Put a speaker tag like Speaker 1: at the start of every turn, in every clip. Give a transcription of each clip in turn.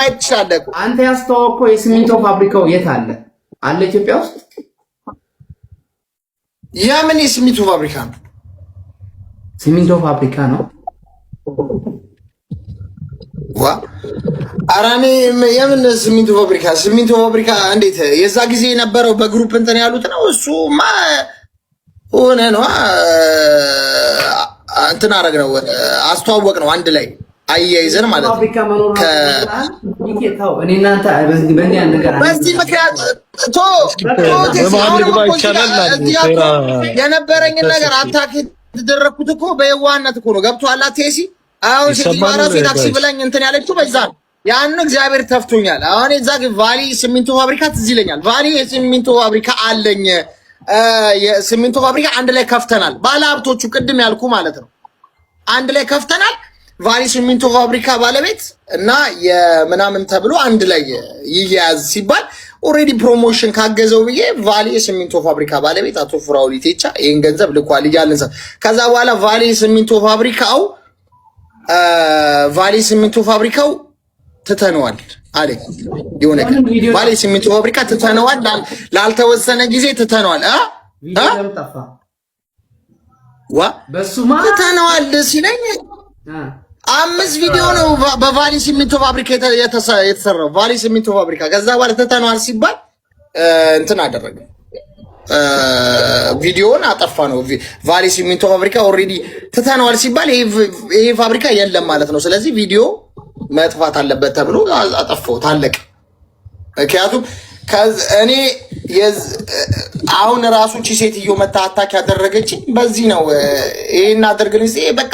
Speaker 1: አይቻለቁ
Speaker 2: አንተ ያስተዋወቀው የሲሚንቶ ፋብሪካው የት አለ? አለ ኢትዮጵያ ውስጥ?
Speaker 1: የምን የሲሚንቶ ፋብሪካ ነው?
Speaker 2: ሲሚንቶ ፋብሪካ ነው።
Speaker 1: አራኔ የምን ሲሚንቶ ፋብሪካ? ሲሚንቶ ፋብሪካ እንዴት የዛ ጊዜ የነበረው በግሩፕ እንትን ያሉት ነው። እሱማ ሆነ ነው እንትን አደረግ ነው አስተዋወቅ ነው አንድ ላይ አያይዘን ማለት ነው። በዚህ ምክንያት የነበረኝን ነገር አታክ የተደረግኩት እኮ በየዋህነት እኮ ነው። ገብቶሃል ቴሲ? አሁን ሴትዮዋ ራሱ የታክሲ ብላኝ እንትን ያለችው በዛ ነው። ያን እግዚአብሔር ተፍቶኛል። አሁን እዛ ቫሊ ሲሚንቶ ፋብሪካ ትዝ ይለኛል። ቫሊ የሲሚንቶ ፋብሪካ አለኝ። የሲሚንቶ ፋብሪካ አንድ ላይ ከፍተናል። ባለሀብቶቹ ቅድም ያልኩ ማለት ነው አንድ ላይ ከፍተናል። ቫሊ ሲሚንቶ ፋብሪካ ባለቤት እና የምናምን ተብሎ አንድ ላይ ይያዝ ሲባል ኦሬዲ ፕሮሞሽን ካገዘው ብዬ ቫሊ ሲሚንቶ ፋብሪካ ባለቤት አቶ ፍራኦል ኢቴቻ ይሄን ገንዘብ ልኳል እያልን ከዛ በኋላ ቫሊ ሲሚንቶ ፋብሪካው ትተነዋል አለ የሆነ ቫሊ ሲሚንቶ ፋብሪካ ትተነዋል ላልተወሰነ ጊዜ ትተነዋል ትተነዋል ሲለኝ 5 ቪዲዮ ነው በቫሊ ሲሚንቶ ፋብሪካ የተሰራው ቫሊ ሲሚንቶ ፋብሪካ። ከዛ በኋላ ትተነዋል ሲባል እንትን አደረገ ቪዲዮውን አጠፋ ነው። ቫሊ ሲሚንቶ ፋብሪካ ኦሬዲ ትተነዋል ሲባል ይሄ ፋብሪካ የለም ማለት ነው። ስለዚህ ቪዲዮ መጥፋት አለበት ተብሎ አጠፋው ታለቀ። ምክንያቱም እኔ አሁን ራሱ እቺ ሴትዮ መታ አታክ ያደረገችኝ በዚህ ነው። ይሄን አድርግልኝ በቃ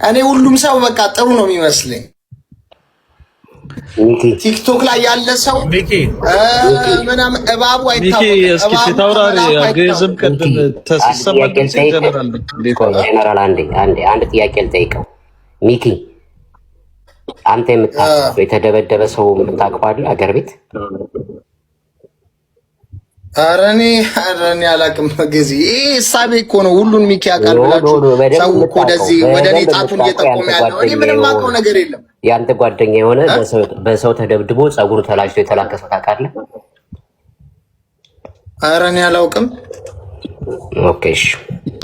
Speaker 1: እኔ ሁሉም ሰው በቃ ጥሩ ነው የሚመስለኝ። ቲክቶክ ላይ ያለ ሰው ምናምን እባቡ
Speaker 3: ጀነራል አንድ ጥያቄ ልጠይቀው። ሚኪ አንተ የምታውቀው የተደበደበ ሰው የምታውቀው አገር ቤት?
Speaker 1: ኧረ እኔ አላውቅም። ጊዜ ይሄ እሳቤ እኮ ነው። ሁሉን ሚኪ ያውቃል ብላችሁ ሰው እኮ ወደዚህ ወደ እኔ ጣቱን እየጠቆመ ያለው እኔ ምንም የማውቀው ነገር የለም።
Speaker 3: የአንተ ጓደኛ የሆነ በሰው ተደብድቦ ፀጉሩ ተላጭቶ የተላከሰው ታውቃለህ?
Speaker 1: ኧረ እኔ አላውቅም።
Speaker 3: ኦኬ እሺ።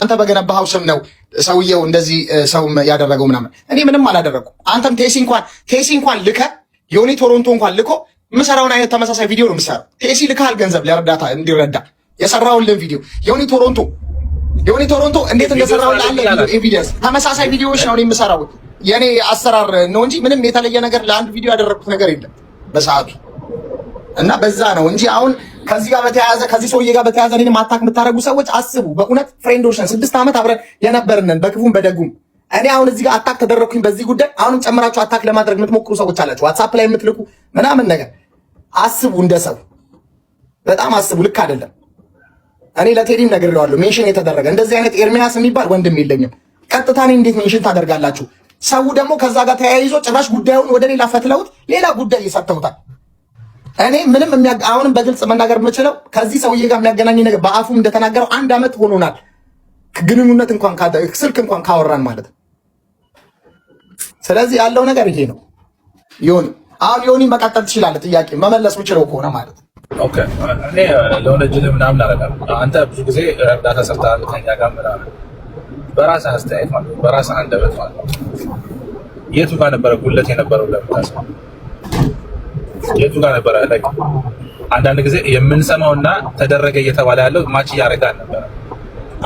Speaker 1: አንተ በገነባኸው ስም ነው ሰውየው እንደዚህ ሰው ያደረገው ምናምን። እኔ ምንም አላደረኩም። አንተም ቴሲ እንኳን ልከ ዮኒ ቶሮንቶ እንኳን ልኮ የምሰራውን አይነት ተመሳሳይ ቪዲዮ ነው የምሰራው። ቴሲ ልካል ገንዘብ ለእርዳታ እንዲረዳ የሰራውልን ቪዲዮ ዮኒ ቶሮንቶ እንዴት እንደሰራው ለአንድ ኤቪደንስ ተመሳሳይ ቪዲዮዎች ነው የምሰራው። የኔ አሰራር ነው እንጂ ምንም የተለየ ነገር ለአንድ ቪዲዮ ያደረኩት ነገር የለም በሰዓቱ እና በዛ ነው እንጂ አሁን ከዚህ ጋር በተያያዘ ከዚህ ሰውዬ ጋር በተያያዘ እኔን አታክ የምታደርጉ ሰዎች አስቡ። በእውነት ፍሬንዶች ነን፣ 6 ዓመት አብረን የነበርነን በክፉም በደጉም። እኔ አሁን እዚህ ጋር አታክ ተደረኩኝ በዚህ ጉዳይ አሁንም ጨምራችሁ አታክ ለማድረግ የምትሞክሩ ሰዎች አላችሁ፣ ዋትስአፕ ላይ የምትልኩ ምናምን ነገር አስቡ። እንደ ሰው በጣም አስቡ። ልክ አይደለም። እኔ ለቴዲም ነግሬዋለሁ። ሜንሽን የተደረገ እንደዚህ አይነት ኤርሚያስ የሚባል ወንድም የለኝም። ቀጥታ እኔ እንዴት ሜንሽን ታደርጋላችሁ? ሰው ደግሞ ከዛ ጋር ተያይዞ ጭራሽ ጉዳዩን ወደ ሌላ ፈትለውት ሌላ ጉዳይ ይሰጥተውታል። እኔ ምንም አሁንም በግልጽ መናገር የምችለው ከዚህ ሰውዬ ጋር የሚያገናኝ ነገር በአፉም እንደተናገረው 1 ዓመት ሆኖናል ግንኙነት እንኳን ስልክ እንኳን ካወራን ማለት ነው። ስለዚህ ያለው ነገር ይሄ ነው። ዮኒ አሁን ዮኒ መቀጠል ትችላለህ፣ ጥያቄ መመለስ ምችለው ከሆነ ማለት ነው።
Speaker 4: ኦኬ እኔ ለወለጅ ምናምን አደርጋለሁ። አንተ ብዙ ጊዜ እርዳታ ሰርተሃል ከኛ ጋር ምናምን በራስህ አስተያየት ማለት ነው፣ በራስህ አንደበት ማለት ነው። የቱ ጋር ነበረ ጉለት የነበረው ለምታስበው? የቱ ጋር ነበረ? ላይክ አንዳንድ ጊዜ የምንሰማውና ተደረገ እየተባለ ያለው ማች እያደረጋል ነበረ።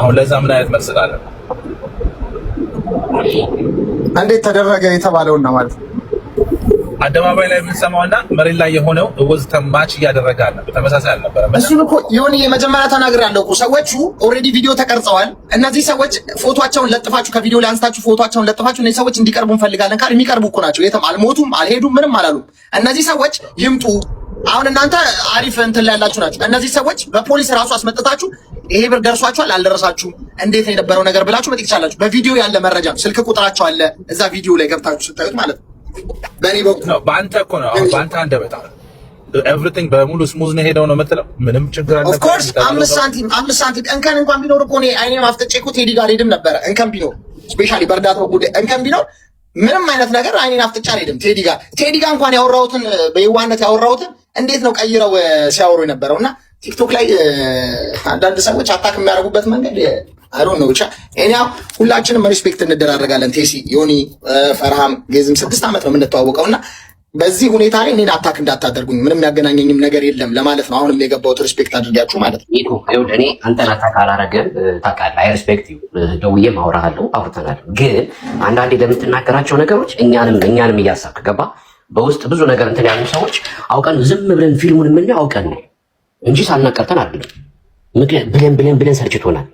Speaker 4: አሁን ለዛ ምን አይነት መልስ አለ?
Speaker 1: እንዴት ተደረገ የተባለውና ማለት ነው
Speaker 4: አደባባይ ላይ የምንሰማውና መሬት ላይ የሆነው ወዝ ተማች እያደረገ አለ። ተመሳሳይ አልነበረም።
Speaker 1: እሱን እኮ ይሁን የመጀመሪያ ተናግሬያለሁ እኮ ሰዎቹ ኦልሬዲ ቪዲዮ ተቀርጸዋል። እነዚህ ሰዎች ፎቶአቸውን ለጥፋችሁ ከቪዲዮ ላይ አንስታችሁ ፎቶአቸውን ለጥፋችሁ እነዚህ ሰዎች እንዲቀርቡ እንፈልጋለን ካል የሚቀርቡ እኮ ናቸው። የትም አልሞቱም፣ አልሄዱም፣ ምንም አላሉም። እነዚህ ሰዎች ይምጡ። አሁን እናንተ አሪፍ እንትን ላይ ያላችሁ ናችሁ። እነዚህ ሰዎች በፖሊስ ራሱ አስመጥታችሁ ይሄ ብር ደርሷችኋል አልደረሳችሁም፣ እንዴት ነው የነበረው ነገር ብላችሁ መጥቂት ይቻላችሁ። በቪዲዮ ያለ መረጃ ስልክ ቁጥራቸው አለ እዛ ቪዲዮ ላይ ገብታችሁ ስታዩት ማለት ነው። በእኔ በኩል
Speaker 4: ነው በአንተ እኮ ነው በአንተ አንደበት ኤቭሪቲንግ በሙሉ ስሙዝ ነው ሄደው ነው የምትለው። ምንም ችግር አለ።
Speaker 1: ኦፍ ኮርስ 5 ሳንቲም እንከን እንኳን ቢኖር እኮ እኔ አይኔ ማፍጠጬ እኮ ቴዲ ጋር ሄድም ነበረ። እንከን ቢኖር ስፔሻሊ በእርዳታው ጉዳይ እንከን ቢኖር ምንም አይነት ነገር አይኔን አፍጥጫ አልሄድም። ቴዲ ጋር እንኳን ያወራሁትን በየዋነት ያወራሁትን እንዴት ነው ቀይረው ሲያወሩ የነበረው እና ቲክቶክ ላይ አንዳንድ ሰዎች አታክ የሚያደርጉበት መንገድ አይዶን ነው። ብቻ እኛው ሁላችንም ሪስፔክት እንደራረጋለን። ቴሲ፣ ዮኒ፣ ፈርሃም፣ ጌዝም 6 ዓመት ነው የምንተዋወቀውና በዚህ ሁኔታ ላይ እኔን አታክ እንዳታደርጉኝ ምንም ያገናኘኝም ነገር የለም ለማለት ነው። አሁንም የገባሁት ሪስፔክት አድርጋችሁ ማለት ነው።
Speaker 3: ይኸውልህ እኔ አንተን አታክ አላረግም ታውቃለህ። አይ ሪስፔክት ደውዬ ማውራሃለሁ አውርተናል። ግን አንዳንዴ ለምትናገራቸው ነገሮች እኛንም እያሳብክ ገባ። በውስጥ ብዙ ነገር እንትን ያሉ ሰዎች አውቀን ዝም ብለን ፊልሙን የምናየው አውቀን ነው እንጂ ሳናቀርተን አይደለም። ብለን ሰልችቶናል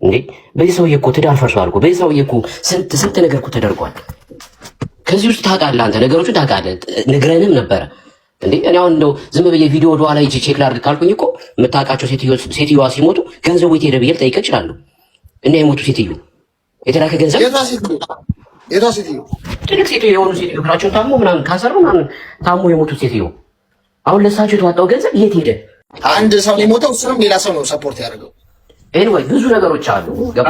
Speaker 3: እንዴ። በዚህ ሰውዬ እኮ ትዳር ፈርሷል እኮ። በዚህ ሰውዬ እኮ ስንት ነገር እኮ ተደርጓል። ከዚህ ውስጥ ታውቃለህ አንተ ነገሮችን ታውቃለህ። ነግረንም ነበረ እንዴ። እኔ አሁን እንደው ዝም ብዬ ቪዲዮ ወደ ኋላ ሂጅ ቼክ ላድርግ ካልኩኝ እኮ የምታውቃቸው ሴትዮዋ ሲሞቱ ገንዘቡ የት ሄደ ብዬ ልጠይቅህ እችላለሁ። እና የሞቱ ሴትዮ የተላከ ገንዘብ
Speaker 1: የቷ ሴትዮ?
Speaker 3: ትልቅ ሴትዮ የሆኑ ሴትዮ እግራቸውን ታሞ ምናምን ካሰሩ ምናምን ታሞ የሞቱት ሴትዮ አሁን ለእሳቸው የተዋጣው ገንዘብ የት ሄደ?
Speaker 1: አንድ ሰው ነው የሞተው፣ እሱንም ሌላ ሰው ነው ሰፖርት ያደርገው።
Speaker 3: ኤኒዌይ ብዙ ነገሮች አሉ። ገባ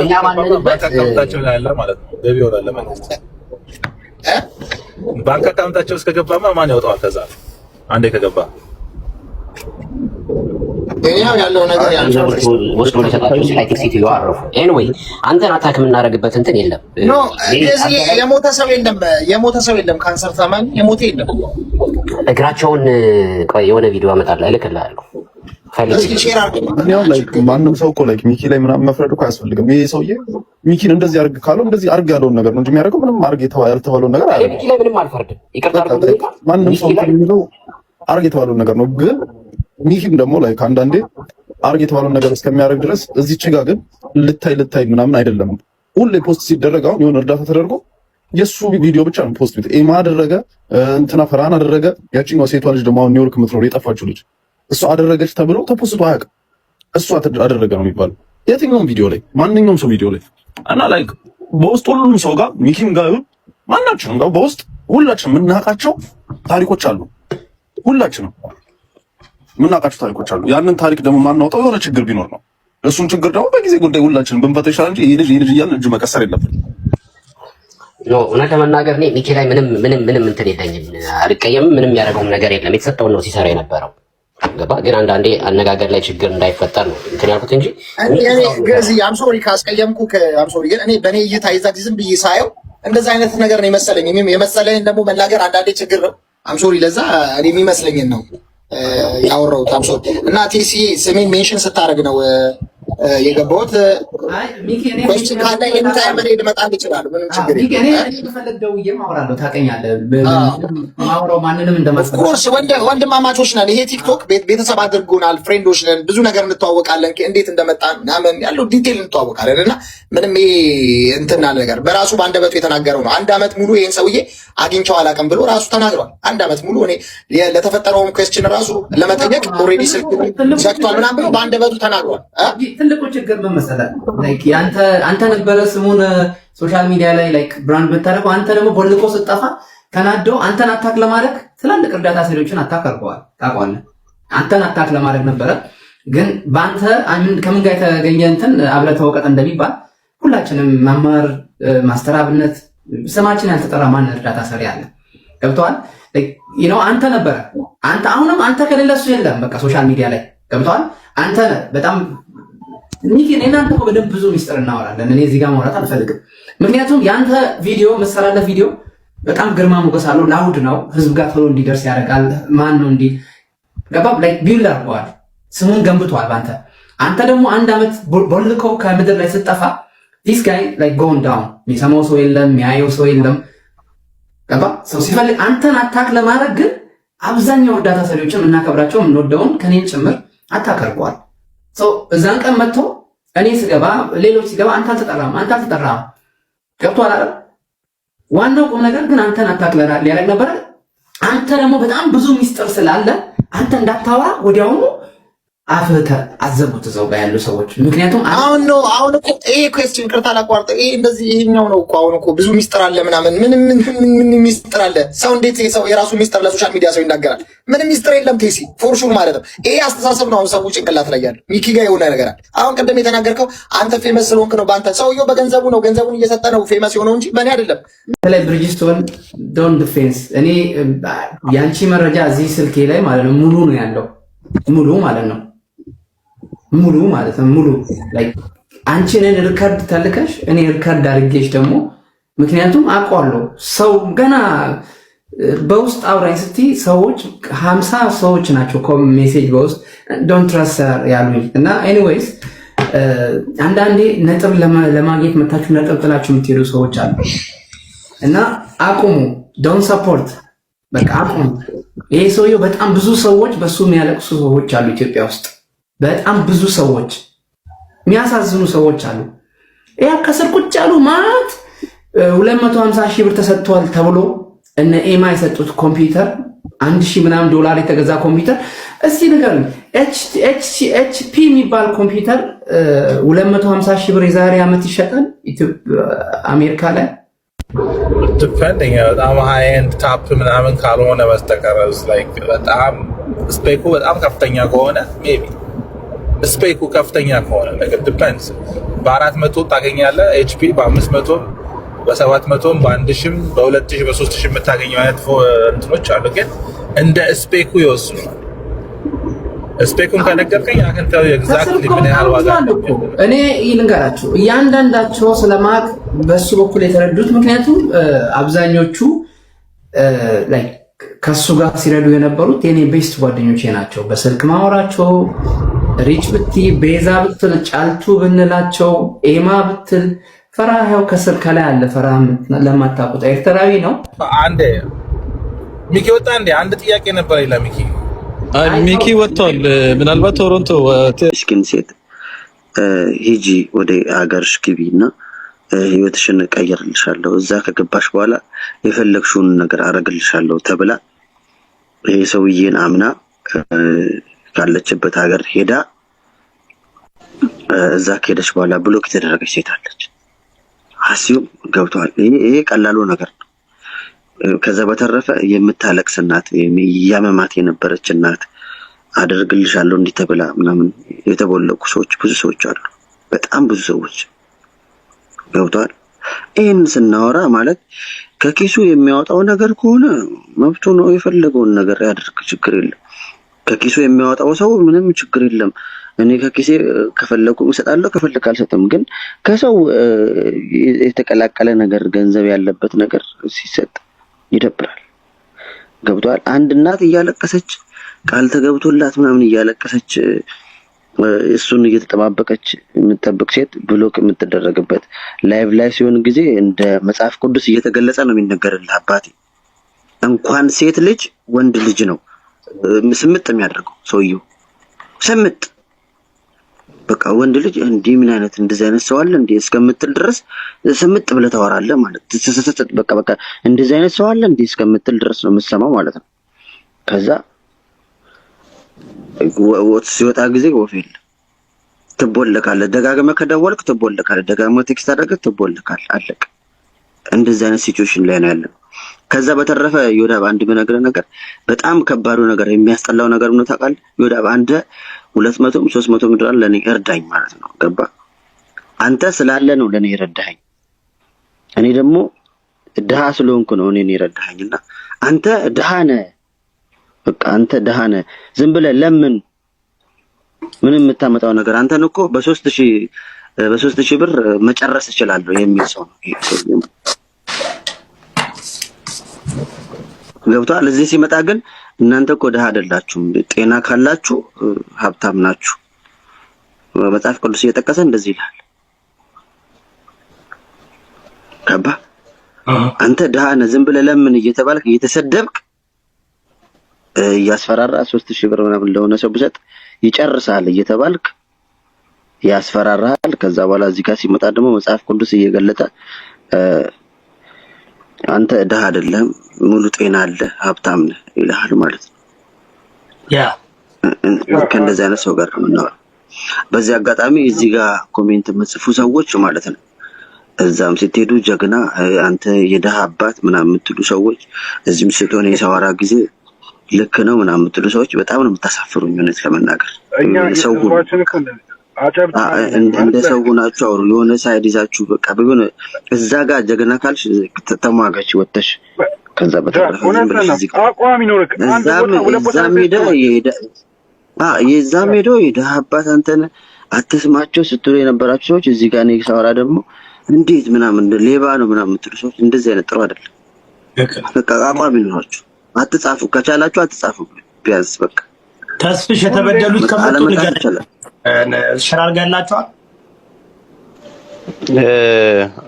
Speaker 3: እኛ ማንንበት
Speaker 4: አካውንታቸው ላይ ያለ ማለት ነው ገቢ ይሆናል ማለት ነው። ባንክ አካውንታቸው እስከገባማ ማን ያወጣዋል? ከዛ አንዴ ከገባ
Speaker 1: ያለው ነገር
Speaker 3: ወስዶ ለሰጣቸው ሲላይቲክ ሴትዮ አረፉ። ኤኒዌይ አንተን አታክ የምናደርግበት እንትን የለም።
Speaker 1: የሞተ ሰው የለም። ካንሰር ታማሚ የሞተ የለም።
Speaker 3: እግራቸውን ቆይ የሆነ ቪዲዮ አመጣልህ እልክልሃለሁ።
Speaker 5: ማንም ሰው እኮ ሚኪ ላይ ምናምን መፍረድ እኮ አያስፈልግም። ይሄ ሰውዬ ሚኪን እንደዚህ አድርግ ካለው እንደዚህ አድርግ ያለውን ነገር ነው እንጂ የሚያደርገው ምንም አድርግ ያልተባለውን ነገር አያደርግም።
Speaker 3: ሚኪ ላይ ምንም አልፈርድም። ይቅርታ
Speaker 5: ማንም ሰው የሚለው አድርግ የተባለውን ነገር ነው። ግን ሚኪም ደግሞ አንዳንዴ አድርግ የተባለውን ነገር እስከሚያደርግ ድረስ እዚች ጋር ግን ልታይ ምናምን አይደለም። ሁሌ ፖስት ሲደረግ አሁን የሆነ እርዳታ ተደርጎ የሱ ቪዲዮ ብቻ ነው ፖስት ቤት ኤማ አደረገ እንትና ፈራን አደረገ። ያቺኛው ሴቷ ልጅ ደግሞ አሁን ኒውዮርክ የምትኖር የጠፋችው ልጅ እሷ አደረገች ተብሎ ተፖስቶ አያውቅም። እሷ አደረገ ነው የሚባለው የትኛውም ቪዲዮ ላይ ማንኛውም ሰው ቪዲዮ ላይ እና በውስጥ ሁሉም ሰው ጋር ሚኪም ጋር ማናችንም ጋር በውስጥ ሁላችንም የምናውቃቸው ታሪኮች አሉ። ሁላችንም የምናውቃቸው ታሪኮች አሉ። ያንን ታሪክ ደግሞ ማናወጣው የሆነ ችግር ቢኖር ነው። እሱን ችግር ደግሞ በጊዜ ጉዳይ ሁላችንም ብንፈታ ይሻላል እንጂ ይሄ ልጅ እያልን እጁ መቀሰር የለብንም።
Speaker 3: እውነት ለመናገር እኔ ሚኪ ላይ ምንም እንትን የለኝም፣ አልቀየምም። ምንም ያደረገውም ነገር የለም። የተሰጠውን ነው ሲሰራ የነበረው ገባ። ግን አንዳንዴ አነጋገር ላይ ችግር እንዳይፈጠር ነው እንትን ያልኩት እንጂ
Speaker 1: አምሶሪ ካስቀየምኩ አምሶሪ። ግን እኔ በእኔ እይታ ይዛ ዝም ብዬ ሳየው እንደዛ አይነት ነገር ነው የመሰለኝ። የመሰለኝ ደግሞ መናገር አንዳንዴ ችግር ነው። አምሶሪ ለዛ እኔ የሚመስለኝን ነው ያወራሁት። አምሶሪ እና ቴሲ ስሜን ሜንሽን ስታደርግ ነው የገባሁት። ኮስት ካለ ኤኒታይም እኔ ልመጣልህ እችላለሁ። ምንም ችግር የለም። ኦፍኮርስ ወንድማማቾች ነን። ይሄ ቲክቶክ ቤተሰብ አድርጎናል። ፍሬንዶች ነን። ብዙ ነገር እንተዋወቃለን። እንዴት እንደመጣን ምናምን ያለው ዲቴል እንተዋወቃለን። እና ምንም ይሄ እንትና ነገር በራሱ በአንደበቱ የተናገረው ነው። 1 ዓመት ሙሉ ይሄን ሰውዬ አግኝቼው አላውቅም ብሎ ራሱ ተናግሯል። 1 ዓመት ሙሉ እኔ ለተፈጠረውም ኩዌስችን ራሱ ለመጠየቅ ኦልሬዲ ስልክ ዘግቷል ምናምን ብሎ በአንደበቱ ተናግሯል።
Speaker 2: ትልቁ ችግር ምን መሰለህ? አንተ ነበረ ስሙን ሶሻል ሚዲያ ላይ ብራንድ ብታደርገው፣ አንተ ደግሞ ቦልቆ ስጠፋ ተናደው አንተን አታክ ለማድረግ ትላልቅ እርዳታ ሰሪዎችን አታክ አድርገዋል። ታውቀዋለህ? አንተን አታክ ለማድረግ ነበረ። ግን በአንተ ከምን ጋር የተገኘ እንትን አብለህ ተወቀጥ እንደሚባል ሁላችንም መማር ማስተራብነት ስማችን ያልተጠራ ማን እርዳታ ሰሪ አለ? ገብተዋል? አንተ ነበረ። አሁንም አንተ ከሌለ እሱ የለም። በቃ ሶሻል ሚዲያ ላይ ገብተዋል? አንተ በጣም ሚኪ እናንተ በደንብ ብዙ ሚስጥር እናወራለን። እኔ እዚህ ጋር ማውራት አልፈልግም። ምክንያቱም የአንተ ቪዲዮ መሰራለ ቪዲዮ በጣም ግርማ ሞገስ አለው። ላውድ ነው፣ ህዝብ ጋር ቶሎ እንዲደርስ ያደርጋል። ማን ነው እንዲ ገባ ቢል አድርገዋል፣ ስሙን ገንብቷል በአንተ። አንተ ደግሞ 1 ዓመት ቦልከው ከምድር ላይ ስትጠፋ ዲስ ጋይ ጎን ዳውን፣ የሚሰማው ሰው የለም፣ የሚያየው ሰው የለም። ገባ ሰው ሲፈልግ አንተን አታክ ለማድረግ ግን አብዛኛው እርዳታ ሰሪዎችን የምናከብራቸው የምንወደውን ከኔን ጭምር አታክ አድርገዋል። እዛን ቀን መጥቶ እኔ ስገባ ሌሎች ሲገባ አንተ አልተጠራም። ገብቶሃል አይደል? ዋናው ቁም ነገር ግን አንተን አታክ ሊያደርግ ነበረ። አንተ ደግሞ በጣም ብዙ ሚስጥር ስላለ አንተ እንዳታወራ ወዲያውኑ አፍተ አዘቡት እዛው ጋር ያሉ ሰዎች። ምክንያቱም
Speaker 1: አሁን እኮ ይሄ ኩዌስችን ቅርታ ላቋርጥ። ይሄ እንደዚህ ይሄኛው ነው እኮ አሁን እኮ ብዙ ሚስጥር አለ ምናምን ምን ሚስጥር አለ? ሰው እንዴት ሰው የራሱ ሚስጥር ለሶሻል ሚዲያ ሰው ይናገራል? ምንም ሚስጥር የለም ቴሲ ፎርሹር ማለት ነው። ይሄ አስተሳሰብ ነው አሁን ሰው ጭንቅላት ላይ ያለው። ሚኪ ጋር የሆነ ነገር አለ። አሁን ቅድም የተናገርከው አንተ ፌመስ ስለሆንክ ነው በአንተ ሰውየው በገንዘቡ ነው ገንዘቡን እየሰጠ ነው ፌመስ የሆነው እንጂ በእኔ አይደለም።
Speaker 2: በተለይ ብሪጅስቶን ዶን ዲፌንስ እኔ ያንቺ መረጃ እዚህ ስልኬ ላይ ማለት ነው ሙሉ ነው ያለው ሙሉ ማለት ነው ሙሉ ላይክ አንቺን ሪከርድ ተልከሽ እኔ ሪከርድ አድርጌሽ ደግሞ ምክንያቱም አውቀዋለሁ ሰው ገና በውስጥ አውራኝ ስትይ ሰዎች 50 ሰዎች ናቸው ሜሴጅ በውስጥ ዶንት ትረስት ያሉኝ እና ኤኒዌይስ አንዳንዴ ነጥብ ለማግኘት መታችሁ ነጥብ ጥላችሁ የምትሄዱ ሰዎች አሉ እና አቁሙ። ዶንት ሰፖርት በቃ አቁሙ። ይሄ ሰውዬው በጣም ብዙ ሰዎች በሱ የሚያለቅሱ ሰዎች አሉ ኢትዮጵያ ውስጥ በጣም ብዙ ሰዎች የሚያሳዝኑ ሰዎች አሉ። ያ ከስር ቁጭ ያሉ ማለት 250 ሺህ ብር ተሰጥቷል ተብሎ እነ ኤማ የሰጡት ኮምፒውተር 1000 ምናምን ዶላር የተገዛ ኮምፒውተር እስቲ ንገሩኝ። ኤችፒ የሚባል ኮምፒውተር 250 ሺህ ብር የዛሬ ዓመት ይሸጣል አሜሪካ ላይ
Speaker 4: ዲፔንዲንግ በጣም ሃይ ኤንድ ታፕ ምናምን ካልሆነ በስተቀር ላይክ በጣም ስፔኩ በጣም ከፍተኛ ከሆነ ሜቢ ስፔኩ ከፍተኛ ከሆነ ነገር ዲፔንድስ በ400 ታገኛለህ ኤችፒ በ500 በ700 በ1000 በ2000 በ3000 የምታገኘው አይነት እንትኖች አሉ። ግን እንደ ስፔኩ ይወስናል። ስፔኩን ከነገርከኝ አከንተው ኤግዛክትሊ ምን ያህል ዋጋ
Speaker 2: እኔ ይልንገራችሁ እያንዳንዳቸው ስለማቅ በሱ በኩል የተረዱት ምክንያቱም አብዛኞቹ ላይክ ከሱ ጋር ሲረዱ የነበሩት የኔ ቤስት ጓደኞቼ ናቸው። በስልክ ማወራቸው ሪች ብቲ ቤዛ ብትል ጫልቱ ብንላቸው ኤማ ብትል ፈራሃው ከስር ከላይ አለ። ፈራህ ለማታውቁት ኤርትራዊ ነው።
Speaker 4: አንዴ ሚኪ ወጣ። አንድ ጥያቄ ነበር ለሚኪ
Speaker 6: ሚኪ ወጥቷል። ምናልባት ቶሮንቶ
Speaker 7: እስኪን ሴት ሂጂ ወደ ሀገርሽ ግቢና ህይወትሽን ቀይርልሻለሁ፣ እዛ ከገባሽ በኋላ የፈለግሽውን ነገር አረግልሻለሁ ተብላ ይሄ ሰውዬን አምና ካለችበት ሀገር ሄዳ እዛ ከሄደች በኋላ ብሎክ የተደረገች ሴት አለች። አሲዩ ገብቷል። ይሄ ቀላሉ ነገር ነው። ከዛ በተረፈ የምታለቅስ እናት ያመማት የነበረች እናት አደርግልሻለሁ እንዲህ ተብላ ምናምን የተቦለቁ ሰዎች ብዙ ሰዎች አሉ። በጣም ብዙ ሰዎች ገብቷል። ይሄን ስናወራ ማለት ከኪሱ የሚያወጣው ነገር ከሆነ መብቱ ነው፣ የፈለገውን ነገር ያድርግ፣ ችግር የለም። ከኪሱ የሚያወጣው ሰው ምንም ችግር የለም። እኔ ከኪሴ ከፈለኩ እሰጣለሁ ከፈለኩ አልሰጥም። ግን ከሰው የተቀላቀለ ነገር ገንዘብ ያለበት ነገር ሲሰጥ ይደብራል። ገብቷል። አንድ እናት እያለቀሰች ቃል ተገብቶላት ምናምን እያለቀሰች እሱን እየተጠባበቀች የምትጠብቅ ሴት ብሎክ የምትደረግበት ላይቭ ላይ ሲሆን ጊዜ እንደ መጽሐፍ ቅዱስ እየተገለጸ ነው የሚነገርልህ። አባቴ እንኳን ሴት ልጅ ወንድ ልጅ ነው ስምጥ የሚያደርገው ሰውየው ስምጥ። በቃ ወንድ ልጅ እንዲህ ምን አይነት እንደዚህ አይነት ሰው አለ እንዴ እስከምትል ድረስ ስምጥ ብለህ ታወራለህ ማለት በቃ እንደዚህ አይነት ሰው አለ እንዴ እስከምትል ድረስ ነው የምትሰማው ማለት ነው። ከዛ ሲወጣ ጊዜ ወፍ የለም ትቦለካለህ። ደጋግመህ ከደወልክ ትቦለካለህ፣ ደጋግመህ ቴክስት አድርገህ ትቦለካለህ። አለቀ። እንደዚህ አይነት ሲቹዌሽን ላይ ነው ያለው። ከዛ በተረፈ ዮዳብ አንድ በነገር ነገር በጣም ከባዱ ነገር የሚያስጠላው ነገር ምን ታውቃለህ? ዮዳብ አንተ 200 300 ዶላር ለኔ እርዳኝ ማለት ነው። ገባ? አንተ ስላለ ነው ለኔ ይረዳኸኝ። እኔ ደግሞ ድሃ ስለሆንኩ ነው እኔን ይረዳኸኝና አንተ ድሃ ነህ። በቃ አንተ ድሃ ነህ። ዝም ብለህ ለምን ምንም የምታመጣው ነገር አንተን እኮ በ3000 ብር መጨረስ እችላለሁ የሚል ሰው ነው። ገብቷል። እዚህ ሲመጣ ግን እናንተ እኮ ድሃ አይደላችሁም፣ ጤና ካላችሁ ሀብታም ናችሁ። መጽሐፍ ቅዱስ እየጠቀሰ እንደዚህ ይላል። ገባ? አንተ ድሃ ነህ፣ ዝም ብለህ ለምን እየተባልክ እየተሰደብክ እያስፈራራ 3000 ብር ምናምን ለሆነ ሰው ብሰጥ ይጨርሳል እየተባልክ ያስፈራራል። ከዛ በኋላ እዚህ ጋር ሲመጣ ደግሞ መጽሐፍ ቅዱስ እየገለጠ አንተ ድሃ አይደለም ሙሉ ጤና አለ ሀብታም ነህ ይልሃል ማለት ነው።
Speaker 3: ያ
Speaker 7: ከእንደዚህ አይነት ሰው ጋር ነው። በዚህ አጋጣሚ እዚህ ጋር ኮሜንት የምትጽፉ ሰዎች ማለት ነው እዛም ስትሄዱ ጀግና አንተ የደሃ አባት ምናምን የምትሉ ሰዎች እዚህም ስትሆን የሰዋራ ጊዜ ልክ ነው ምናምን የምትሉ ሰዎች በጣም ነው የምታሳፍሩኝ። እውነት ለመናገር ሰው እንደ ሰው ሆናችሁ አውሩ። የሆነ ሳይድ ይዛችሁ በቃ ቢሆን እዛ ጋር ጀግና ካልሽ ተሟጋች ወጥተሽ ከዛ በተረፈ
Speaker 8: አቋም ይኖርክ
Speaker 7: የዛም ሄዶ የደሃ አባት አንተን አትስማቸው ስትሉ የነበራችሁ ሰዎች እዚህ ጋር ነው ሳወራ ደግሞ እንዴት ምናምን ሌባ ነው ምናምን የምትሉ ሰዎች እንደዚህ አይነት ጥሩ አይደለም። በቃ አቋም ይኖራችሁ አትጻፉ፣ ከቻላችሁ አትጻፉ። ቢያንስ በቃ
Speaker 9: ተስፍሽ የተበደሉት ከመጡ ነገር ሽራር ጋላችኋል።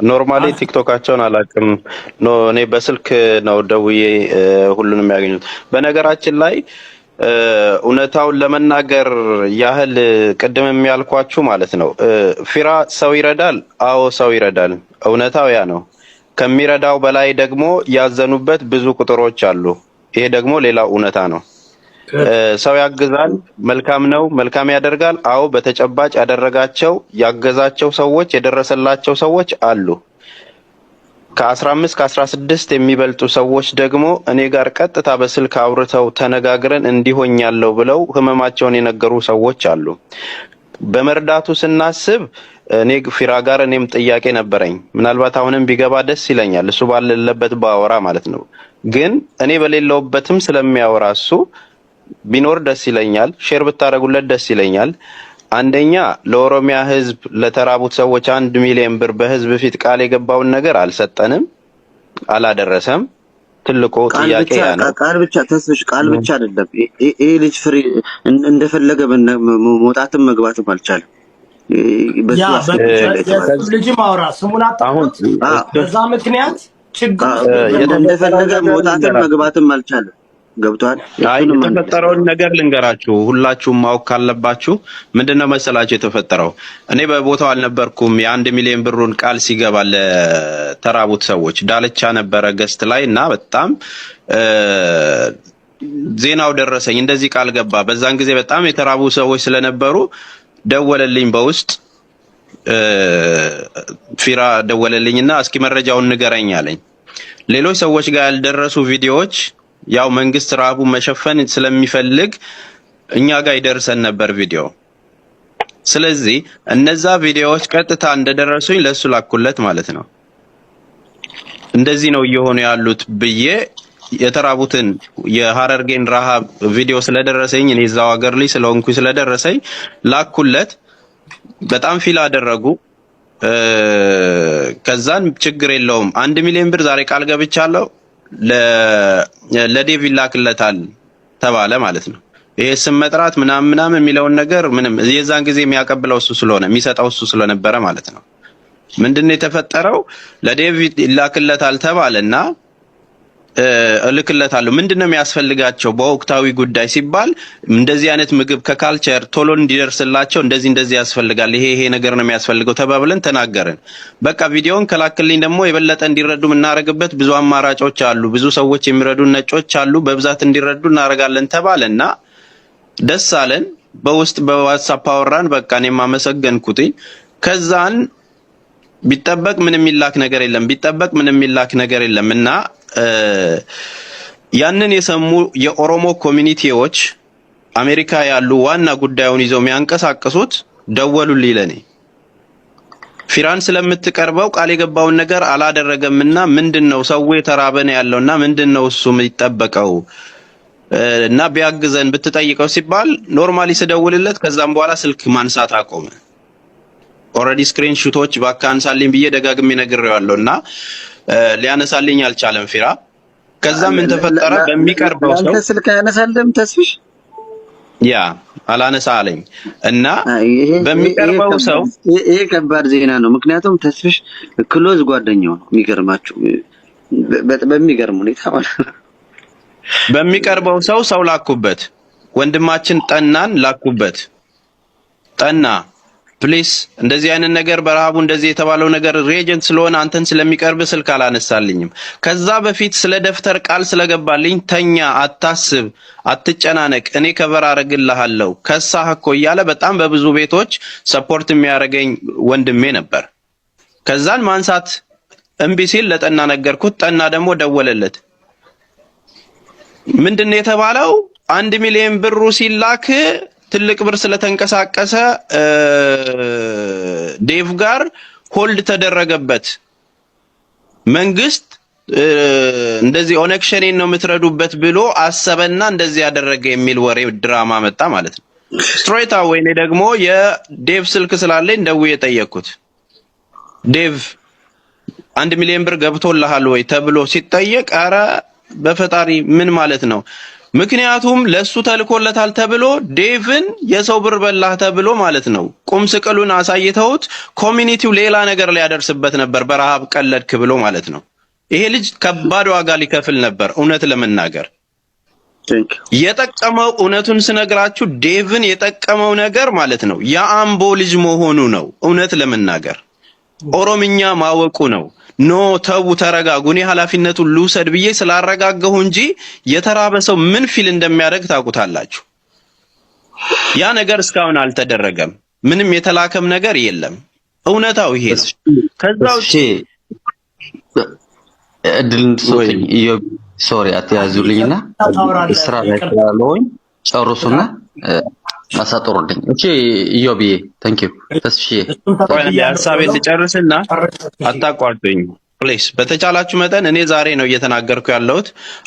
Speaker 10: ኖርማሊ ቲክቶካቸውን አላውቅም። እኔ በስልክ ነው ደውዬ ሁሉንም ያገኙት። በነገራችን ላይ እውነታውን ለመናገር ያህል ቅድም የሚያልኳችሁ ማለት ነው ፊራ ሰው ይረዳል። አዎ ሰው ይረዳል። እውነታው ያ ነው። ከሚረዳው በላይ ደግሞ ያዘኑበት ብዙ ቁጥሮች አሉ። ይሄ ደግሞ ሌላው እውነታ ነው። ሰው ያግዛል፣ መልካም ነው፣ መልካም ያደርጋል። አዎ በተጨባጭ ያደረጋቸው ያገዛቸው ሰዎች የደረሰላቸው ሰዎች አሉ። ከ15 ከ16 የሚበልጡ ሰዎች ደግሞ እኔ ጋር ቀጥታ በስልክ አውርተው ተነጋግረን እንዲሆኛለው ብለው ህመማቸውን የነገሩ ሰዎች አሉ። በመርዳቱ ስናስብ እኔ ፊራ ጋር እኔም ጥያቄ ነበረኝ። ምናልባት አሁንም ቢገባ ደስ ይለኛል፣ እሱ ባለበት ባወራ ማለት ነው። ግን እኔ በሌለውበትም ስለሚያወራ እሱ ቢኖር ደስ ይለኛል። ሼር ብታረጉለት ደስ ይለኛል። አንደኛ ለኦሮሚያ ህዝብ ለተራቡት ሰዎች 1 ሚሊዮን ብር በህዝብ ፊት ቃል የገባውን ነገር አልሰጠንም፣ አላደረሰም። ትልቁ ጥያቄ ያ ነው።
Speaker 7: ቃል ብቻ ተስፍሽ ቃል ብቻ አይደለም። ይሄ ልጅ ፍሪ እንደፈለገ መውጣትም መግባትም አልቻለም።
Speaker 9: ልጅ ማውራ ስሙን አጣሁት። በዛ ምክንያት ችግር
Speaker 7: እንደፈለገ መውጣትም መግባትም አልቻለም። ገብቷል።
Speaker 10: አይ የተፈጠረውን ነገር ልንገራችሁ፣ ሁላችሁም ማወቅ ካለባችሁ። ምንድነው መሰላችሁ የተፈጠረው? እኔ በቦታው አልነበርኩም። የ1 ሚሊዮን ብሩን ቃል ሲገባ ለተራቡት ሰዎች ዳልቻ ነበረ ገስት ላይ እና በጣም ዜናው ደረሰኝ። እንደዚህ ቃል ገባ። በዛን ጊዜ በጣም የተራቡ ሰዎች ስለነበሩ ደወለልኝ በውስጥ ፊራ ደወለልኝና እስኪ መረጃውን ንገረኝ አለኝ። ሌሎች ሰዎች ጋር ያልደረሱ ቪዲዮዎች ያው መንግስት ረሃቡን መሸፈን ስለሚፈልግ እኛ ጋር ይደርሰን ነበር ቪዲዮ። ስለዚህ እነዛ ቪዲዮዎች ቀጥታ እንደደረሱኝ ለሱ ላኩለት ማለት ነው። እንደዚህ ነው እየሆኑ ያሉት ብዬ የተራቡትን የሐረርጌን ረሃብ ቪዲዮ ስለደረሰኝ እኔ እዛው ሀገር ላይ ስለሆንኩኝ ስለደረሰኝ ላኩለት። በጣም ፊል አደረጉ። ከዛን ችግር የለውም 1 ሚሊዮን ብር ዛሬ ቃል ገብቻለሁ ለዴቭ ይላክለታል ተባለ ማለት ነው። ይሄ ስም መጥራት ምናምን የሚለውን ነገር ምንም የዛን ጊዜ የሚያቀብለው እሱ ስለሆነ የሚሰጠው እሱ ስለነበረ ማለት ነው። ምንድነው የተፈጠረው? ለዴቭ ይላክለታል ተባለና እልክለታለሁ። ምንድነው የሚያስፈልጋቸው በወቅታዊ ጉዳይ ሲባል እንደዚህ አይነት ምግብ ከካልቸር ቶሎ እንዲደርስላቸው እንደዚህ ያስፈልጋል፣ ይሄ ነገር ነው የሚያስፈልገው ተባብለን ተናገርን። በቃ ቪዲዮውን ከላክልኝ ደግሞ የበለጠ እንዲረዱ የምናረግበት ብዙ አማራጮች አሉ፣ ብዙ ሰዎች የሚረዱ ነጮች አሉ፣ በብዛት እንዲረዱ እናረጋለን ተባለና ደስ አለን። በውስጥ በዋትስአፕ አወራን። በቃ እኔም አመሰገንኩትኝ። ከዛን ቢጠበቅ ምንም የሚላክ ነገር የለም እና ያንን የሰሙ የኦሮሞ ኮሚኒቲዎች አሜሪካ ያሉ ዋና ጉዳዩን ይዘው የሚያንቀሳቅሱት ደወሉልኝ ለኔ። ፊራን ስለምትቀርበው ቃል የገባውን ነገር አላደረገምና ምንድነው ሰው የተራበነ ያለውና ምንድነው እሱ የሚጠበቀው እና ቢያግዘን ብትጠይቀው ሲባል ኖርማሊ ስደውልለት ከዛም በኋላ ስልክ ማንሳት አቆመ። ኦሬዲ ስክሪን ሹቶች ባካንሳልኝ ብዬ ደጋግሜ ነግሬዋለሁና ሊያነሳልኝ አልቻለም ፊራ። ከዛ ምን ተፈጠረ? በሚቀርበው ሰው
Speaker 7: ስልክ ያነሳልም ተስፍሽ
Speaker 10: ያ አላነሳ አለኝ እና በሚቀርበው ሰው
Speaker 7: ይሄ ከባድ ዜና ነው። ምክንያቱም ተስፍሽ ክሎዝ ጓደኛው ነው። የሚገርማችሁ በሚገርም ሁኔታ ማለት ነው።
Speaker 10: በሚቀርበው ሰው ላኩበት። ወንድማችን ጠናን ላኩበት። ጠና ፕሊስ እንደዚህ አይነት ነገር በረሃቡ እንደዚህ የተባለው ነገር ሬጀንት ስለሆነ አንተን ስለሚቀርብ ስልክ አላነሳልኝም። ከዛ በፊት ስለ ደፍተር ቃል ስለገባልኝ ተኛ፣ አታስብ፣ አትጨናነቅ፣ እኔ ከበር አረግልሃለሁ ከሳህ እኮ እያለ በጣም በብዙ ቤቶች ሰፖርት የሚያደርገኝ ወንድሜ ነበር። ከዛን ማንሳት እምቢ ሲል ለጠና ነገርኩት። ጠና ደግሞ ደወለለት። ምንድነው የተባለው? 1 ሚሊዮን ብሩ ሲላክ ትልቅ ብር ስለተንቀሳቀሰ ዴቭ ጋር ሆልድ ተደረገበት። መንግስት እንደዚህ ኦነግ ሸኔን ነው የምትረዱበት ብሎ አሰበና እንደዚህ ያደረገ የሚል ወሬ ድራማ መጣ ማለት ነው። ስትሬት አዌይ እኔ ደግሞ የዴቭ ስልክ ስላለኝ ደውዬ ጠየቅኩት። ዴቭ 1 ሚሊዮን ብር ገብቶልሃል ወይ ተብሎ ሲጠየቅ አረ በፈጣሪ ምን ማለት ነው? ምክንያቱም ለሱ ተልኮለታል ተብሎ ዴቭን የሰው ብር በላህ ተብሎ ማለት ነው ቁም ስቅሉን አሳይተውት ኮሚኒቲው ሌላ ነገር ሊያደርስበት ነበር፣ በረሃብ ቀለድክ ብሎ ማለት ነው። ይሄ ልጅ ከባድ ዋጋ ሊከፍል ነበር። እውነት ለመናገር የጠቀመው እውነቱን ስነግራችሁ ዴቭን የጠቀመው ነገር ማለት ነው የአምቦ ልጅ መሆኑ ነው። እውነት ለመናገር ኦሮምኛ ማወቁ ነው። ኖ ተው ተረጋጉ፣ እኔ ኃላፊነቱን ልውሰድ ብዬ ስላረጋጋሁ እንጂ የተራበ ሰው ምን ፊል እንደሚያደርግ ታውቁታላችሁ። ያ ነገር እስካሁን አልተደረገም። ምንም የተላከም ነገር የለም። እውነታው ይሄ ነው። ከዛው
Speaker 11: እድልን ሶተኝ ሶሪ አትያዙልኝና ስራ ላይ ስላለሁኝ ጨርሱና አሳጥሩልኝ። እሺ ኢዮብዬ ታንክ ዩ ተስፍዬ
Speaker 10: ሐሳቤን ልጨርስና አታቋርጡኝ ፕሊስ። በተቻላችሁ መጠን እኔ ዛሬ ነው እየተናገርኩ ያለሁት፣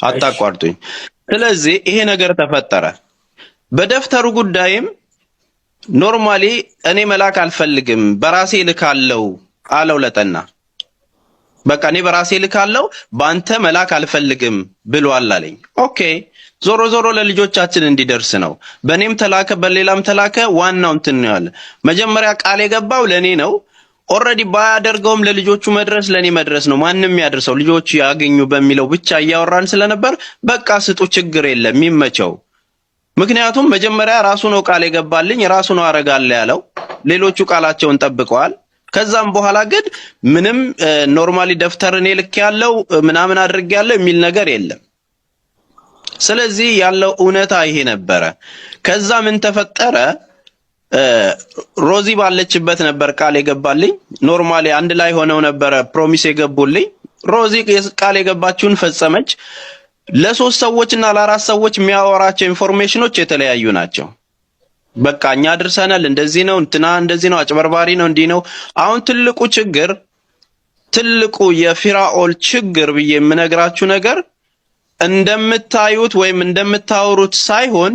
Speaker 10: አታቋርጡኝ። ስለዚህ ይሄ ነገር ተፈጠረ። በደፍተሩ ጉዳይም ኖርማሊ እኔ መላክ አልፈልግም በራሴ ልካለው አለው ለጠና። በቃ እኔ በራሴ ልካለው ባንተ መላክ አልፈልግም ብሏል አለኝ። ኦኬ ዞሮ ዞሮ ለልጆቻችን እንዲደርስ ነው። በኔም ተላከ በሌላም ተላከ፣ ዋናው እንትን ነው ያለ። መጀመሪያ ቃል የገባው ለኔ ነው። ኦሬዲ ባያደርገውም ለልጆቹ መድረስ ለኔ መድረስ ነው። ማንንም ያድርሰው ልጆቹ ያገኙ በሚለው ብቻ እያወራን ስለነበር በቃ ስጡ፣ ችግር የለም ይመቸው። ምክንያቱም መጀመሪያ ራሱ ነው ቃል የገባልኝ፣ ራሱ ነው አረጋለሁ ያለው። ሌሎቹ ቃላቸውን ጠብቀዋል። ከዛም በኋላ ግን ምንም ኖርማሊ ደፍተርን ልክ ያለው ምናምን አድርግ ያለው የሚል ነገር የለም። ስለዚህ ያለው እውነታ ይሄ ነበረ። ከዛ ምን ተፈጠረ? ሮዚ ባለችበት ነበር ቃል የገባልኝ። ኖርማሊ አንድ ላይ ሆነው ነበረ ፕሮሚስ የገቡልኝ። ሮዚ ቃል የገባችውን ፈጸመች። ለሶስት ሰዎችና ለአራት ሰዎች የሚያወራቸው ኢንፎርሜሽኖች የተለያዩ ናቸው። በቃ እኛ ድርሰናል፣ እንደዚህ ነው፣ እንትና እንደዚህ ነው፣ አጭበርባሪ ነው፣ እንዲህ ነው። አሁን ትልቁ የፊራኦል ችግር ብዬ የምነግራችሁ ነገር እንደምታዩት ወይም እንደምታወሩት ሳይሆን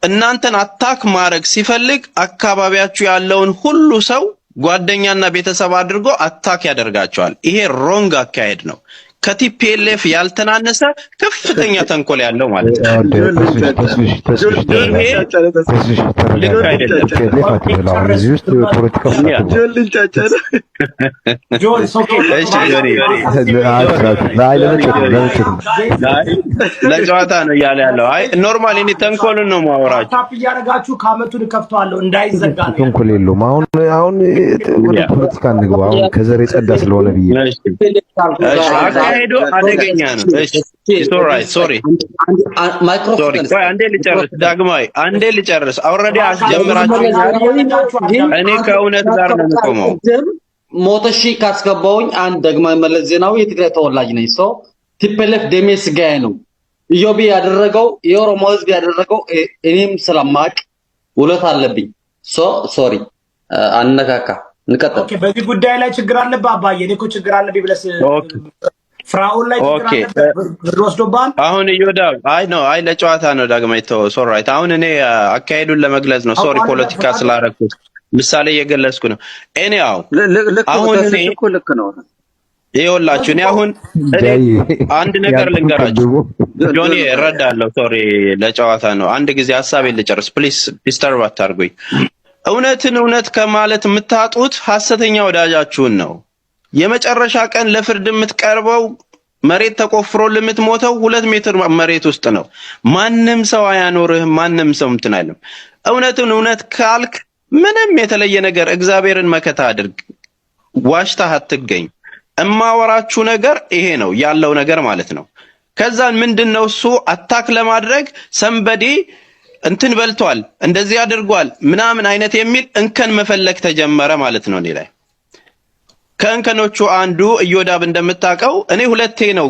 Speaker 10: እናንተን አታክ ማድረግ ሲፈልግ አካባቢያችሁ ያለውን ሁሉ ሰው ጓደኛና ቤተሰብ አድርጎ አታክ ያደርጋቸዋል። ይሄ ሮንግ አካሄድ ነው። ከቲፒኤልኤፍ ያልተናነሰ ከፍተኛ ተንኮል ያለው ማለት ነው። ለጨዋታ ነው እያለ ያለው። አይ ኖርማሊ እኔ ተንኮልን ነው የማወራችሁ።
Speaker 9: ታፕ እያደረጋችሁ ካመቱን ከፍተዋለሁ እንዳይዘጋ ነው።
Speaker 12: ተንኮል የለውም። አሁን ወደ ፖለቲካ እንግባ። አሁን ከዘር የጸዳ ስለሆነ ብዬ
Speaker 10: ሄዶ አደገኛ ነው። እሺ ኦልራይት ሶሪ አንዴ ልጨርስ። ዳግማዊ አንዴ ልጨርስ። ኦልሬዲ አስጀምራችሁኛል። እኔ ከእውነት ጋር ነው የምቆመው።
Speaker 11: ሞተ ሺህ ካስገባውኝ አንድ ዳግማዊ መለስ ዜናዊ የትግራይ ተወላጅ ነኝ። ሶ ቲፒኤልኤፍ ደሜስ ጋይ ነው። ኢዮቢ ያደረገው የኦሮሞ ህዝብ ያደረገው እኔም ስለማቅ ውለት አለብኝ። ሶሪ አነካካ እንቀጥል።
Speaker 9: ኦኬ በዚህ ጉዳይ ላይ ችግር አለብህ አባዬ? እኔ እኮ ችግር አለብኝ ብለስ ፍራኦል ላይ ችግር አለብህ ወስዶባል።
Speaker 10: አሁን ይወዳል። አይ ለጨዋታ ነው ዳግማዊ ተው። ኦልራይት አሁን እኔ አካሄዱን ለመግለጽ ነው። ሶሪ ፖለቲካ ስላደረኩት ምሳሌ እየገለጽኩ ነው። ኤኒሃው አሁን እኔ ልክ ነው። ይኸውላችሁ እኔ አሁን አንድ ነገር ልንገራችሁ። ጆኒ እረዳለሁ። ሶሪ ለጨዋታ ነው። አንድ ጊዜ ሐሳቤን ልጨርስ ፕሊዝ፣ ዲስተርብ አታርጉኝ። እውነትን እውነት ከማለት የምታጡት ሐሰተኛ ወዳጃችሁን ነው። የመጨረሻ ቀን ለፍርድ የምትቀርበው መሬት ተቆፍሮ ለምትሞተው 2 ሜትር መሬት ውስጥ ነው። ማንም ሰው አያኖርህም። ማንም ሰው እንትን አይልም። እውነትን እውነት ካልክ ምንም የተለየ ነገር እግዚአብሔርን መከታ አድርግ። ዋሽታህ አትገኝ። እማወራችሁ ነገር ይሄ ነው ያለው ነገር ማለት ነው። ከዛን ምንድነው እሱ አታክ ለማድረግ ሰንበዲ እንትን በልቷል እንደዚህ አድርጓል ምናምን አይነት የሚል እንከን መፈለግ ተጀመረ ማለት ነው። እኔ ላይ ከእንከኖቹ አንዱ እዮዳብ እንደምታውቀው እኔ ሁለቴ ነው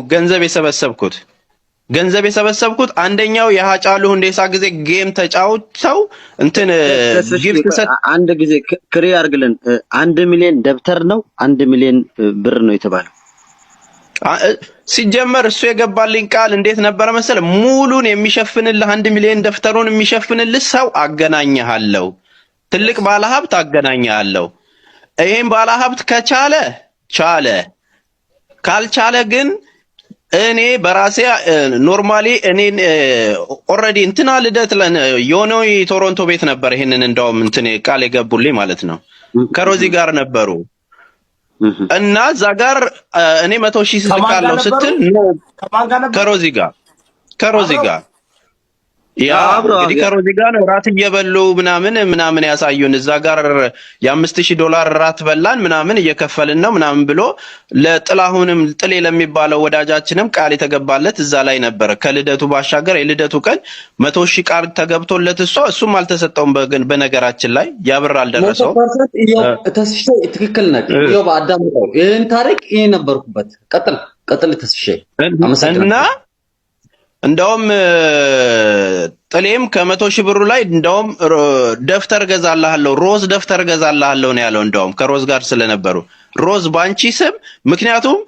Speaker 10: ገንዘብ የሰበሰብኩት አንደኛው የሃጫሉ ሁንዴሳ ጊዜ ጌም ተጫውተው እንትን ጊፍት ሰጥ
Speaker 7: አንድ ጊዜ ክሪ አርግልን 1 ሚሊዮን ደብተር ነው 1 ሚሊዮን ብር ነው የተባለው።
Speaker 10: ሲጀመር እሱ የገባልኝ ቃል እንዴት ነበር መሰለ? ሙሉን የሚሸፍንልህ 1 ሚሊዮን ደፍተሩን የሚሸፍንልህ ሰው አገናኘሃለሁ፣ ትልቅ ባለሀብት አገናኘሃለሁ። ይሄን ባለሀብት ከቻለ ቻለ፣ ካልቻለ ግን እኔ በራሴ ኖርማሊ እኔን ኦሬዲ እንትና ልደት የሆነው ቶሮንቶ ቤት ነበር። ይሄንን እንደውም እንትን ቃል የገቡልኝ ማለት ነው። ከሮዚ ጋር ነበሩ እና እዛ ጋር እኔ 100,000 ስልካለሁ ስትል ከሮዚ ጋር ያ እንግዲህ ከሮዚ ጋር ነው ራት እየበሉ ምናምን ያሳዩን። እዛ ጋር $5,000 ራት በላን ምናምን እየከፈልን ነው ምናምን ብሎ ለጥላሁንም ጥሌ ለሚባለው ወዳጃችንም ቃል የተገባለት እዛ ላይ ነበር። ከልደቱ ባሻገር የልደቱ ቀን 100,000 ቃል ተገብቶለት እሱም አልተሰጠውም። በነገራችን ላይ ያብር አልደረሰው።
Speaker 11: ተስፍሼ ትክክል ነህ። ይኸው አዳምጠው ይሄን ታሪክ ይሄ ነበርኩበት። ቀጥል ተስፍሼ
Speaker 10: እና እንደውም ጥሌም ከ100,000 ብሩ ላይ እንደውም ደፍተር ገዛልሃለሁ ሮዝ ደፍተር ገዛልሃለሁ ነው ያለው። እንደውም ከሮዝ ጋር ስለነበሩ ሮዝ ባንቺ ስም ምክንያቱም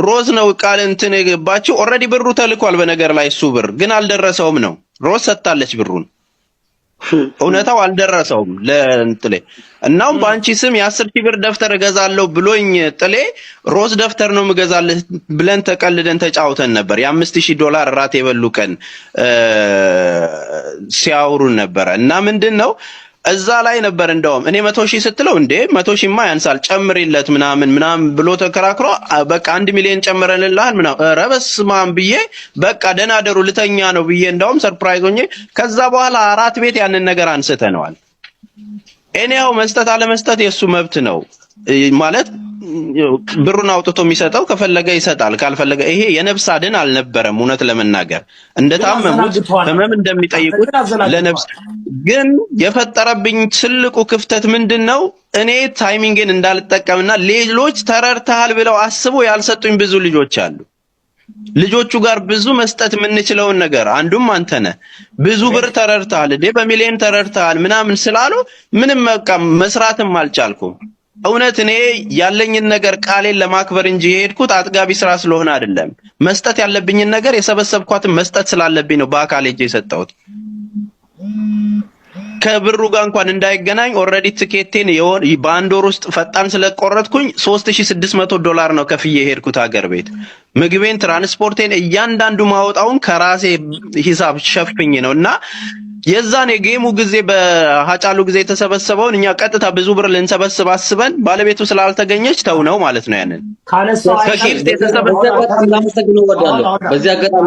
Speaker 10: ሮዝ ነው ቃል እንትን የገባችው። ኦሬዲ ብሩ ተልኳል። በነገር ላይ እሱ ብር ግን አልደረሰውም ነው። ሮዝ ሰጣለች ብሩን። እውነታው አልደረሰውም ለጥሌ። እናም ባንቺ ስም የ10,000 ብር ደፍተር እገዛለሁ ብሎኝ ጥሌ ሮዝ ደፍተር ነው ምገዛልህ ብለን ተቀልደን ተጫውተን ነበር። የ$5,000 ራት የበሉ ቀን ሲያወሩን ነበር። እና ምንድነው እዛ ላይ ነበር እንደውም እኔ 100,000 ስትለው እንዴ 100,000ማ ያንሳል ጨምሪለት ምናምን ብሎ ተከራክሮ በቃ 1 ሚሊዮን ጨምረንልሃል ምናምን ኧረ በስመ አብ ብዬ በቃ ደህና ደሩ ልተኛ ነው ብዬ እንደውም ሰርፕራይዝ ሆኜ ከዛ በኋላ 4 ቤት ያንን ነገር አንስተነዋል። እኔው መስጠት አለመስጠት የሱ መብት ነው ማለት ብሩን አውጥቶ የሚሰጠው ከፈለገ ይሰጣል፣ ካልፈለገ ይሄ የነፍስ አድን አልነበረም። እውነት ለመናገር እንደታመሙት ህመም እንደሚጠይቁት ለነፍስ ግን የፈጠረብኝ ትልቁ ክፍተት ምንድነው? እኔ ታይሚንግን እንዳልጠቀምና ሌሎች ተረርተሃል ብለው አስበው ያልሰጡኝ ብዙ ልጆች አሉ። ልጆቹ ጋር ብዙ መስጠት የምንችለውን ነገር አንዱም አንተ ነህ። ብዙ ብር ተረርተሃል እንዴ በሚሊዮን ተረርተሃል ምናምን ስላሉ ምንም በቃ መስራትም አልቻልኩም። እውነት እኔ ያለኝን ነገር ቃሌን ለማክበር እንጂ የሄድኩት አጥጋቢ ስራ ስለሆነ አይደለም። መስጠት ያለብኝን ነገር የሰበሰብኳትን መስጠት ስላለብኝ ነው በአካል ሄጄ የሰጠሁት። ከብሩ ጋር እንኳን እንዳይገናኝ ኦሬዲ ትኬቴን በአንድ ወር ውስጥ ፈጣን ስለቆረጥኩኝ $3,600 ነው ከፍዬ የሄድኩት ሀገር ቤት። ምግቤን፣ ትራንስፖርቴን እያንዳንዱ ማውጣውን ከራሴ ሂሳብ ሸፍኝ ነው እና የዛን የጌሙ ጊዜ በሃጫሉ ጊዜ የተሰበሰበውን እኛ ቀጥታ ብዙ ብር ልንሰበስብ አስበን ባለቤቱ ስላልተገኘች ተው ነው ማለት ነው። ያንን ከጊፍት የተሰበሰበው
Speaker 11: በዚህ አጋጣሚ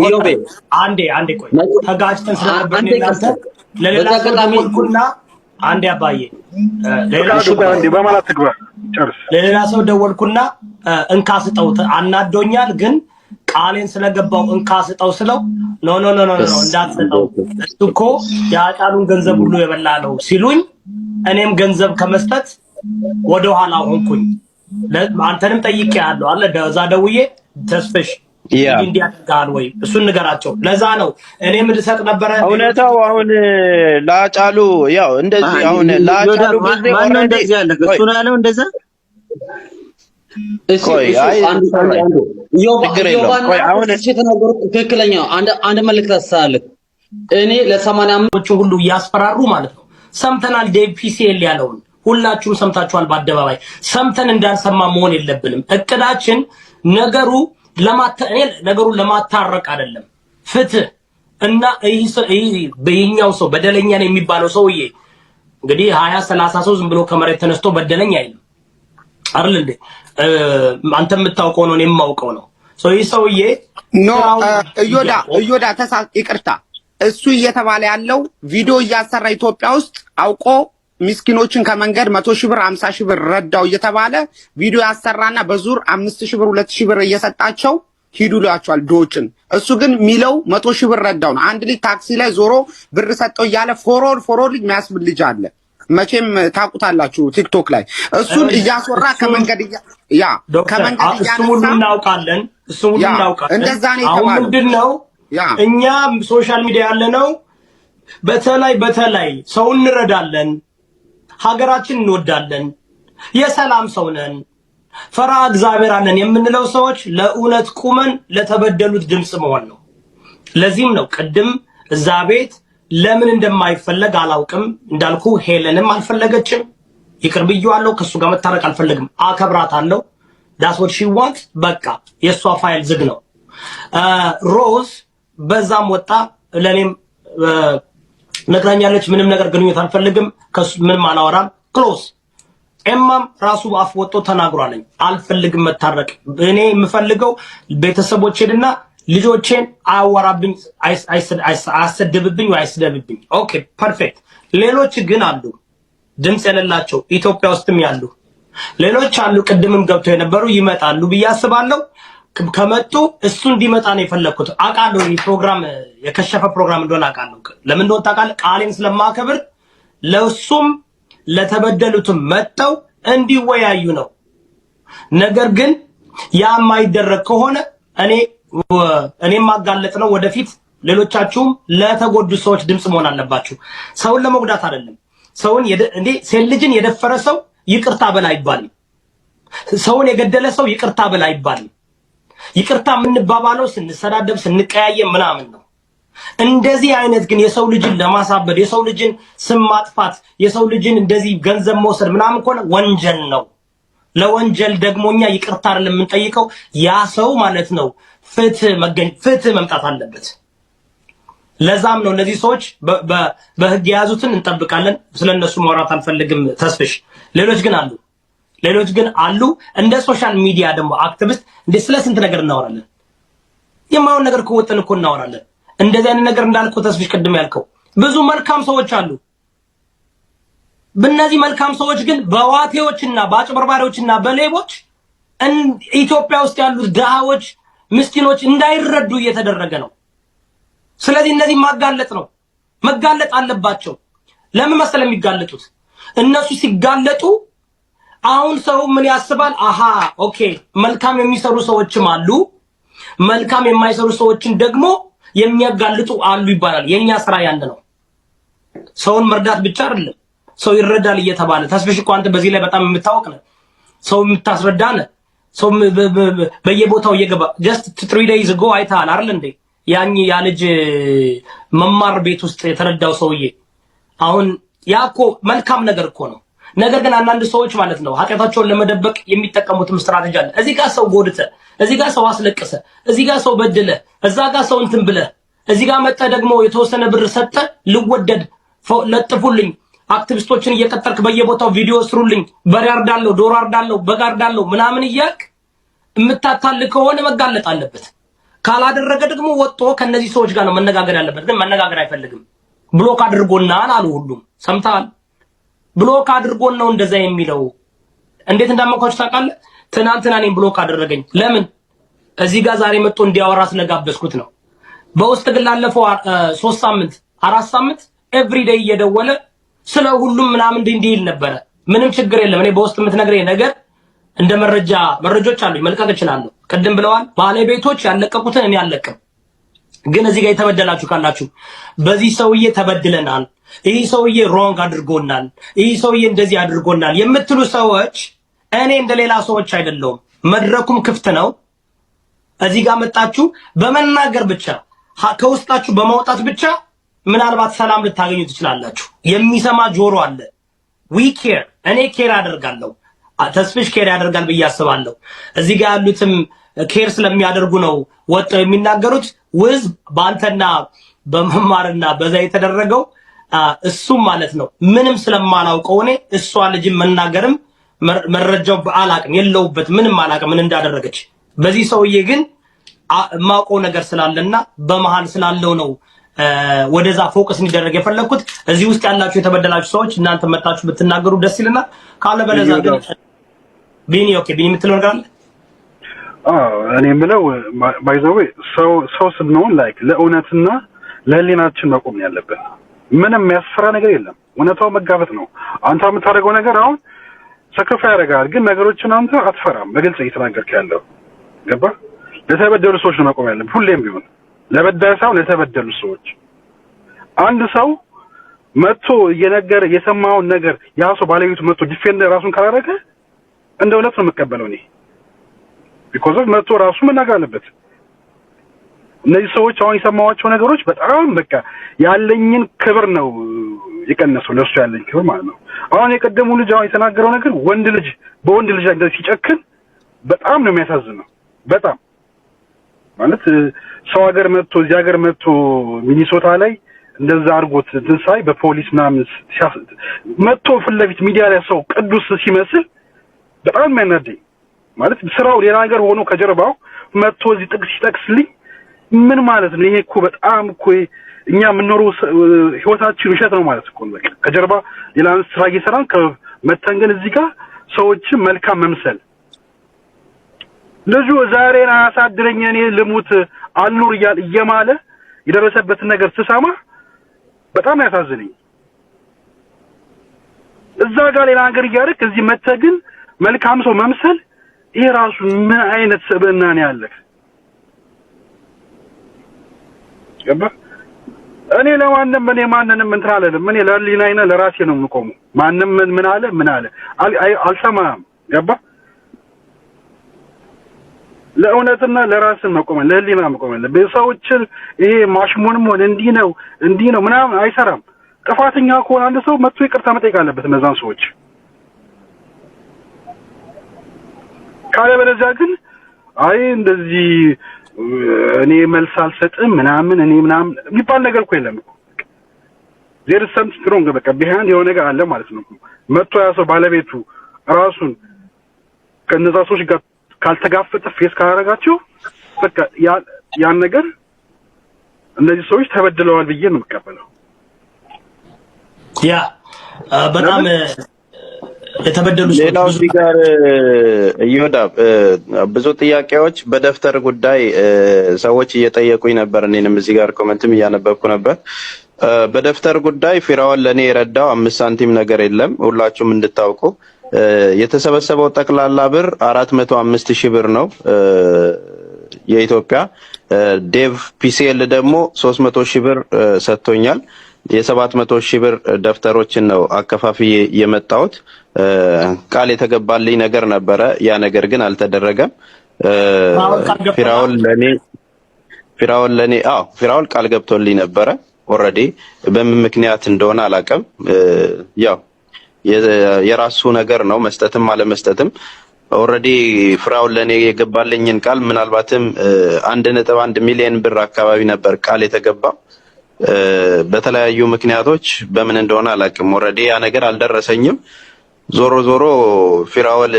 Speaker 11: ዮቤ
Speaker 9: አንዴ ቆይ ተጋጭተን ስለነበርን አንዴ አባዬ ለሌላ ሰው ደወልኩና እንካ ስጠው አናዶኛል ግን ቃሌን ስለገባው እንካ ስጠው ስለው ኖ እንዳትሰጠው እሱ እኮ የሃጫሉን ገንዘብ ሁሉ የበላ ነው ሲሉኝ እኔም ገንዘብ ከመስጠት ወደ ኋላ ሆንኩኝ። አንተንም ጠይቄያለሁ አለ እዛ ደውዬ ተስፍሽ እንዲያደርጋል ወይ እሱን ንገራቸው። ለዛ ነው እኔም ልሰጥ ነበር።
Speaker 10: እውነታው አሁን ለሃጫሉ ያው እንደዚህ አሁን ለሃጫሉ ጊዜ
Speaker 7: ማን እንደዚህ ያለ እሱ ነው ያለው እንደዛ
Speaker 11: ትክክለኛ አንድ መልእክት አስተላልፍ። እኔ ለ85
Speaker 9: ሁሉ እያስፈራሩ ማለት ነው። ሰምተናል። ዴፒሲኤል ያለውን ሁላችሁም ሰምታችኋል። በአደባባይ ሰምተን እንዳልሰማ መሆን የለብንም። እቅዳችን ነገሩን ለማታረቅ አይደለም። ፍትህ እና በየኛው ሰው በደለኛ ነው የሚባለው ሰውዬ እንግዲህ 20-30 ሰው ዝም ብሎ ከመሬት ተነስቶ በደለኛ አይደለም አይደል እንዴ? አንተ የምታውቀው ነው እኔም የማውቀው ነው። ይህ ሰውዬ
Speaker 13: ኖ እዮዳ ይቅርታ እሱ እየተባለ ያለው ቪዲዮ እያሰራ ኢትዮጵያ ውስጥ አውቆ ምስኪኖችን ከመንገድ 100,000 ብር 50,000 ብር ረዳው እየተባለ ቪዲዮ ያሰራና በዙር 5,000 ብር 2,000 ብር እየሰጣቸው ሂዱ ይሏቸዋል ዶችን። እሱ ግን ሚለው 100,000 ብር ረዳው ነው። አንድ ልጅ ታክሲ ላይ ዞሮ ብር ሰጠው እያለ ፎሮል ልጅ የሚያስብል ልጅ አለ። መቼም ታውቁታላችሁ ቲክቶክ ላይ እሱን እያስወራ ከመንገድ
Speaker 9: እሱ ሁሉ እናውቃለን።
Speaker 13: እንደዛ ነው
Speaker 9: የተባለው። አሁን ምንድነው እኛ ሶሻል ሚዲያ ያለነው በተለይ ሰው እንረዳለን፣ ሀገራችን እንወዳለን፣ የሰላም ሰው ነን፣ ፈራ እግዚአብሔር አለን የምንለው ሰዎች ለእውነት ቁመን ለተበደሉት ድምጽ መሆን ነው። ለዚህም ነው ቅድም እዛ ቤት ለምን እንደማይፈለግ አላውቅም እንዳልኩ ሄለንም አልፈለገችም። ይቅር ብዬዋለሁ። ከሱ ጋር መታረቅ አልፈልግም። አከብራታለሁ። ዳስ ዋት ሺ ዋንት። በቃ የሷ ፋይል ዝግ ነው። ሮዝ በዛም ወጣ ለኔም ነግራኛለች። ምንም ነገር ግንኙነት አልፈልግም፣ ከሱ ምንም አላወራም። ክሎዝ ኤማም ራሱ አፍ ወጥቶ ተናግሯለኝ። አልፈልግም መታረቅ። እኔ የምፈልገው ቤተሰቦቼንና ልጆቼን አያወራብኝ፣ አያሰድብብኝ ወይ አይስደብብኝ። ኦኬ ፐርፌክት። ሌሎች ግን አሉ ድምጽ የሌላቸው ኢትዮጵያ ውስጥም ያሉ ሌሎች አሉ። ቅድምም ገብተው የነበሩ ይመጣሉ ብዬ አስባለሁ። ከመጡ እሱ እንዲመጣ ነው የፈለኩት። አውቃለሁ ይሄ ፕሮግራም የከሸፈ ፕሮግራም እንደሆነ አውቃለሁ። ለምን እንደሆነ ታውቃለህ? ቃሌን ስለማከብር ለሱም ለተበደሉትም መጥተው እንዲወያዩ ነው። ነገር ግን ያ የማይደረግ ከሆነ እኔም ማጋለጥ ነው። ወደፊት ሌሎቻችሁም ለተጎዱ ሰዎች ድምጽ መሆን አለባችሁ። ሰውን ለመጉዳት አይደለም። ሰውን ሴት ልጅን የደፈረ ሰው ይቅርታ በል አይባልም። ሰውን የገደለ ሰው ይቅርታ በል አይባልም። ይቅርታ የምንባባለው ስንሰዳደብ ስንቀያየም ምናምን ነው። እንደዚህ አይነት ግን የሰው ልጅን ለማሳበድ የሰው ልጅን ስም ማጥፋት የሰው ልጅን እንደዚህ ገንዘብ መውሰድ ምናምን ከሆነ ወንጀል ነው። ለወንጀል ደግሞ እኛ ይቅርታ አይደለም የምንጠይቀው፣ ያ ሰው ማለት ነው ፍትህ መምጣት አለበት። ለዛም ነው እነዚህ ሰዎች በህግ የያዙትን እንጠብቃለን። ስለነሱ ማውራት አልፈልግም ተስፍሽ። ሌሎች ግን አሉ እንደ ሶሻል ሚዲያ ደግሞ አክቲቪስት እንደ ስለ ስንት ነገር እናወራለን። የማይሆን ነገር ከወጥን እኮ እናወራለን። እንደዚህ አይነት ነገር እንዳልከው ተስፍሽ ቅድም ያልከው ብዙ መልካም ሰዎች አሉ። በእነዚህ መልካም ሰዎች ግን በዋቴዎችና በአጭበርባሪዎችና በሌቦች ኢትዮጵያ ውስጥ ያሉት ድሃዎች ምስኪኖች እንዳይረዱ እየተደረገ ነው። ስለዚህ እነዚህ መጋለጥ አለባቸው። ለምን መሰለ የሚጋለጡት? እነሱ ሲጋለጡ አሁን ሰው ምን ያስባል? አሃ ኦኬ መልካም የሚሰሩ ሰዎችም አሉ፣ መልካም የማይሰሩ ሰዎችን ደግሞ የሚያጋልጡ አሉ ይባላል። የኛ ስራ ያንተ ነው። ሰውን መርዳት ብቻ አይደለም፣ ሰው ይረዳል እየተባለ ተስፍሽ እኮ አንተ በዚህ ላይ በጣም የምታወቅ ነህ። ሰው የምታስረዳ ነህ። ሰው በየቦታው እየገባ just 3 days ago አይተሃል አይደል እንዴ? ያ ልጅ መማር ቤት ውስጥ የተረዳው ሰውዬ አሁን ያ እኮ መልካም ነገር እኮ ነው። ነገር ግን አንዳንድ ሰዎች ማለት ነው ኃጢአታቸውን ለመደበቅ የሚጠቀሙትም ስትራቴጂ አለ። እዚህ ጋር ሰው ጎድተ፣ እዚህ ጋር ሰው አስለቅሰ፣ እዚህ ጋር ሰው በድለ፣ እዛ ጋር ሰው እንትን ብለ፣ እዚህ ጋር መጣ ደግሞ የተወሰነ ብር ሰጠ ልወደድ ለጥፉልኝ አክቲቪስቶችን እየቀጠርክ በየቦታው ቪዲዮ ስሩልኝ፣ በሬ አርዳለሁ፣ ዶሮ አርዳለሁ፣ በግ አርዳለሁ ምናምን እያልክ የምታታል ከሆነ መጋለጥ አለበት። ካላደረገ ደግሞ ወጥቶ ከነዚህ ሰዎች ጋር ነው መነጋገር ያለበት። ግን መነጋገር አይፈልግም። ብሎክ አድርጎናል አሉ ሁሉም። ሰምተሃል? ብሎክ አድርጎን ነው እንደዛ የሚለው። እንዴት እንዳመንኳችሁ ታውቃለህ? ትናንትና እኔን ብሎክ አደረገኝ። ለምን? እዚህ ጋር ዛሬ መጥቶ እንዲያወራ ስለጋበዝኩት ነው። በውስጥ ግን ላለፈው 3 ሳምንት 4 ሳምንት ኤቭሪ ዴይ እየደወለ ስለ ሁሉም ምናምን እንዲህ ይል ነበረ። ምንም ችግር የለም። እኔ በውስጥ የምትነግረኝ ነገር እንደ መረጆች አሉኝ፣ መልቀቅ እችላለሁ። ቅድም ብለዋል ባለቤቶች ያለቀቁትን እኔ አልለቅም። ግን እዚህ ጋር የተበደላችሁ ካላችሁ በዚህ ሰውዬ ተበድለናል፣ ይህ ሰውዬ ሮንግ አድርጎናል፣ ይህ ሰውዬ እንደዚህ አድርጎናል የምትሉ ሰዎች እኔ እንደሌላ ሰዎች አይደለሁም። መድረኩም ክፍት ነው። እዚህ ጋር መጣችሁ በመናገር ብቻ ከውስጣችሁ በማውጣት ብቻ ምናልባት ሰላም ልታገኙ ትችላላችሁ። የሚሰማ ጆሮ አለ። ዊ ኬር፣ እኔ ኬር አደርጋለሁ። ተስፍሽ ኬር ያደርጋል ብዬ አስባለሁ። እዚህ ጋር ያሉትም ኬር ስለሚያደርጉ ነው ወጥተው የሚናገሩት። ውዝ በአንተና በመማርና በዛ የተደረገው እሱም ማለት ነው ምንም ስለማላውቀው እኔ እሷ ልጅም መናገርም መረጃው አላቅም፣ የለውበት ምንም አላቅም ምን እንዳደረገች። በዚህ ሰውዬ ግን ማውቀው ነገር ስላለና በመሃል ስላለው ነው ወደዛ ፎከስ እንዲደረግ የፈለኩት። እዚህ ውስጥ ያላችሁ የተበደላችሁ ሰዎች እናንተ መጣችሁ ብትናገሩ ደስ ይለናል። ካለ በለዛ ግን ቢኒ ቢኒ የምትለው ነገር አለ?
Speaker 8: እኔ የምለው ባይ ዘ ዌይ ሰው ስንሆን ላይክ ለእውነትና ለህሊናችን መቆም ያለብን። ምንም የሚያስፈራ ነገር የለም። እውነታው መጋፈጥ ነው። አንተ የምታደርገው ነገር አሁን ሰክሪፋይ ያደርጋል፣ ግን ነገሮችን አንተ አትፈራም። በግልጽ እየተናገርክ ያለው ገባ? ለተበደሉ ሰዎች ነው መቆም ያለብን ሁሌም ቢሆን፣ ለበዳይ ሳይሆን ለተበደሉ ሰዎች። አንድ ሰው መጥቶ እየነገረ የሰማውን ነገር ያ ሰው ባለቤቱ መጥቶ ዲፌንድ ራሱን ካላደረገ እንደ እውነት ነው የምቀበለው እኔ። ቢኮዝ መጥቶ ራሱ መናገር አለበት። እነዚህ ሰዎች አሁን የሰማዋቸው ነገሮች በጣም በቃ ያለኝን ክብር ነው የቀነሰው፣ ለሱ ያለኝ ክብር ማለት ነው። አሁን የቀደሙ ልጅ አሁን የተናገረው ነገር ወንድ ልጅ በወንድ ልጅ እንደዚህ ሲጨክን በጣም ነው የሚያሳዝነው። በጣም ማለት ሰው ሀገር መጥቶ እዚህ ሀገር መጥቶ ሚኒሶታ ላይ እንደዛ አድርጎት ትንሳይ በፖሊስ ምናምን መጥቶ ፊት ለፊት ሚዲያ ላይ ሰው ቅዱስ ሲመስል በጣም የሚያናደኝ ማለት ስራው ሌላ ነገር ሆኖ ከጀርባው መጥቶ እዚህ ጥቅስ ሲጠቅስልኝ ምን ማለት ነው? ይሄ እኮ በጣም እኮ እኛ የምንኖረው ህይወታችን ውሸት ነው ማለት እኮ ነው። በቃ ከጀርባ ሌላ ስራ እየሰራን ከመተንገን እዚህ ጋር ሰዎችን መልካም መምሰል። ልጁ ዛሬን አያሳድረኝ እኔ ልሙት አልኑር እየማለ የደረሰበትን ነገር ስሰማ በጣም ያሳዝነኝ። እዛ ጋር ሌላ ነገር እያደረክ እዚህ መተህ ግን መልካም ሰው መምሰል፣ ይሄ ራሱ ምን አይነት ስብዕና ነው ያለህ? ገባ? እኔ ለማንም እኔ ማንንም እንትን አለለም። እኔ ለህሊናዬና ለራሴ ነው የምቆመው። ማንም ምን አለ አልሰማም። ገባ? ለእውነትና ለራስን መቆም ለህሊና መቆም አለ። በሰዎችን ይሄ ማሽሙንም ሆነ እንዲህ ነው ምናምን አይሰራም። ጥፋተኛ ከሆነ አንድ ሰው መጥቶ ይቅርታ መጠየቅ አለበት እነዛን ሰዎች። ካለበለዚያ ግን አይ እንደዚህ እኔ መልስ አልሰጥም ምናምን እኔ ምናምን የሚባል ነገር እኮ የለም እኮ። there is something wrong በቃ ቢሃንድ የሆነ ነገር አለ ማለት ነው። መጥቶ ያ ሰው ባለቤቱ ራሱን ከነዛ ሰዎች ጋር ካልተጋፈጠ ፌስ ካላረጋቸው በቃ ያን ነገር እነዚህ ሰዎች ተበድለዋል ብዬ ነው የምቀበለው።
Speaker 9: ያ በጣም የተበደሉ ሰዎች
Speaker 10: ሌላው ጋር ይወዳ ብዙ ጥያቄዎች በደፍተር ጉዳይ ሰዎች እየጠየቁኝ ነበር። እኔንም እዚህ ጋር ኮሜንትም እያነበብኩ ነበር። በደፍተር ጉዳይ ፊራውን ለኔ የረዳው 5 ሳንቲም ነገር የለም። ሁላችሁም እንድታውቁ የተሰበሰበው ጠቅላላ ብር 405,000 ብር ነው የኢትዮጵያ። ዴቭ ፒሲኤል ደግሞ 300,000 ብር ሰጥቶኛል። የ700,000 ብር ደፍተሮችን ነው አከፋፍዬ የመጣሁት። ቃል የተገባልኝ ነገር ነበረ፣ ያ ነገር ግን አልተደረገም። ፊራውን ቃል ገብቶልኝ ነበረ። ኦልሬዲ በምን ምክንያት እንደሆነ አላውቅም። ያው የራሱ ነገር ነው መስጠትም አለመስጠትም። ኦልሬዲ ፍራውን ለኔ የገባልኝን ቃል ምናልባትም 1.1 ሚሊዮን ብር አካባቢ ነበር ቃል የተገባው። በተለያዩ ምክንያቶች በምን እንደሆነ አላውቅም። ኦልሬዲ ያ ነገር አልደረሰኝም። ዞሮ ፊራውል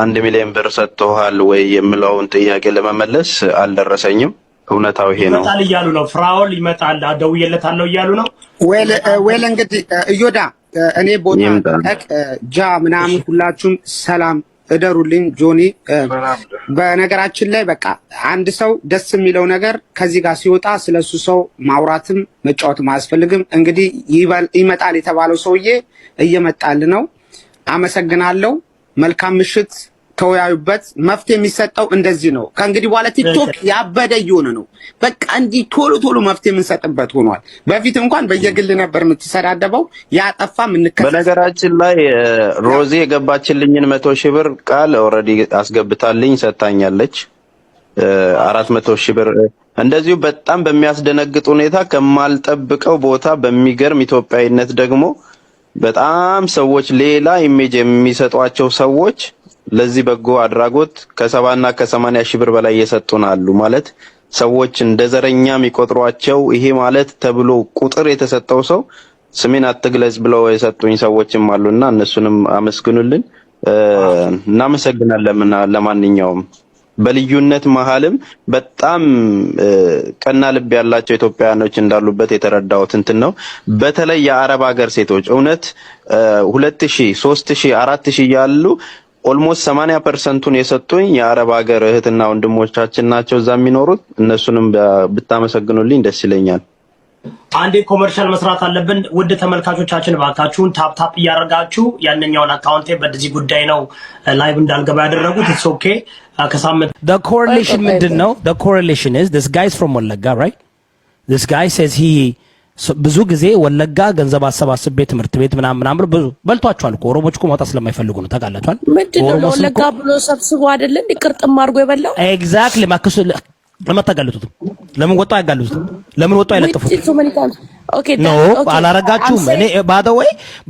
Speaker 10: 1 ሚሊዮን ብር ሰጥተዋል ወይ የሚለውን ጥያቄ ለመመለስ አልደረሰኝም። እውነታው ይሄ ነው።
Speaker 9: ይመጣል እያሉ ነው። ፍራውል ይመጣል ደውዬለታለሁ እያሉ ነው።
Speaker 13: ወል እንግዲህ እዮዳ እኔ ቦታ ጃ ምናምን ሁላችሁም ሰላም እደሩልኝ። ጆኒ በነገራችን ላይ በቃ አንድ ሰው ደስ የሚለው ነገር ከዚህ ጋር ሲወጣ ስለሱ ሰው ማውራትም መጫወትም አያስፈልግም። እንግዲህ ይመጣል የተባለው ሰውዬ እየመጣል ነው። አመሰግናለሁ። መልካም ምሽት። ተወያዩበት። መፍትሄ የሚሰጠው እንደዚህ ነው። ከእንግዲህ በኋላ ቲክቶክ ያበደ እየሆነ ነው። በቃ እንዲህ ቶሎ መፍትሄ የምንሰጥበት ሆኗል። በፊት እንኳን በየግል ነበር የምትሰዳደበው። ያጠፋ
Speaker 10: በነገራችን ላይ ሮዚ የገባችልኝን 100,000 ብር ቃል ኦልሬዲ አስገብታልኝ ሰጣኛለች። 400,000 ብር እንደዚሁ በጣም በሚያስደነግጥ ሁኔታ ከማልጠብቀው ቦታ በሚገርም ኢትዮጵያዊነት ደግሞ በጣም ሰዎች ሌላ ኢሜጅ የሚሰጧቸው ሰዎች ለዚህ በጎ አድራጎት ከ70 እና ከ80,000 ብር በላይ እየሰጡን አሉ። ማለት ሰዎች እንደ ዘረኛ የሚቆጥሯቸው ይሄ ማለት ተብሎ ቁጥር የተሰጠው ሰው ስሜን አትግለጽ ብለው የሰጡኝ ሰዎችም አሉና እነሱንም አመስግኑልን። እናመሰግናለን። ለማንኛውም በልዩነት መሀልም በጣም ቀና ልብ ያላቸው ኢትዮጵያውያኖች እንዳሉበት የተረዳሁት እንትን ነው። በተለይ የአረብ ሀገር ሴቶች እውነት 2000 3000 4000 ያሉ ኦልሞስት 80%ን የሰጡኝ የአረብ ሀገር እህትና ወንድሞቻችን ናቸው እዛ የሚኖሩት። እነሱንም ብታመሰግኑልኝ ደስ ይለኛል።
Speaker 9: አንዴ ኮመርሻል መስራት አለብን። ውድ ተመልካቾቻችን ባካችሁን ታፕ ታፕ እያደረጋችሁ ያንኛውን አካውንቴ በዚህ ጉዳይ ነው ላይቭ እንዳልገባ ያደረጉት። ኢትስ ኦኬ። ከሳምንት
Speaker 14: the correlation ምንድነው? the correlation is this guy is from ወለጋ, right? this guy says he ብዙ ጊዜ ወለጋ ገንዘብ አሰባስቤ ትምህርት ቤት ምናምን ብሎ ብዙ በልቷቸዋል እኮ ኦሮሞች እኮ ማውጣት ስለማይፈልጉ ነው። ታውቃላችኋል።
Speaker 15: ምንድነው ለወለጋ ብሎ ሰብስቦ አይደል እንዴ ቅርጥም አድርጎ የበላው?
Speaker 14: ኤግዛክትሊ ማከሱ ለማታጋልጡት ለምን ወጣው አይጋልጡት? ለምን ወጣው አይለጥፉት?
Speaker 15: ኦኬ
Speaker 14: ኖ አላረጋችሁም። እኔ ባደወይ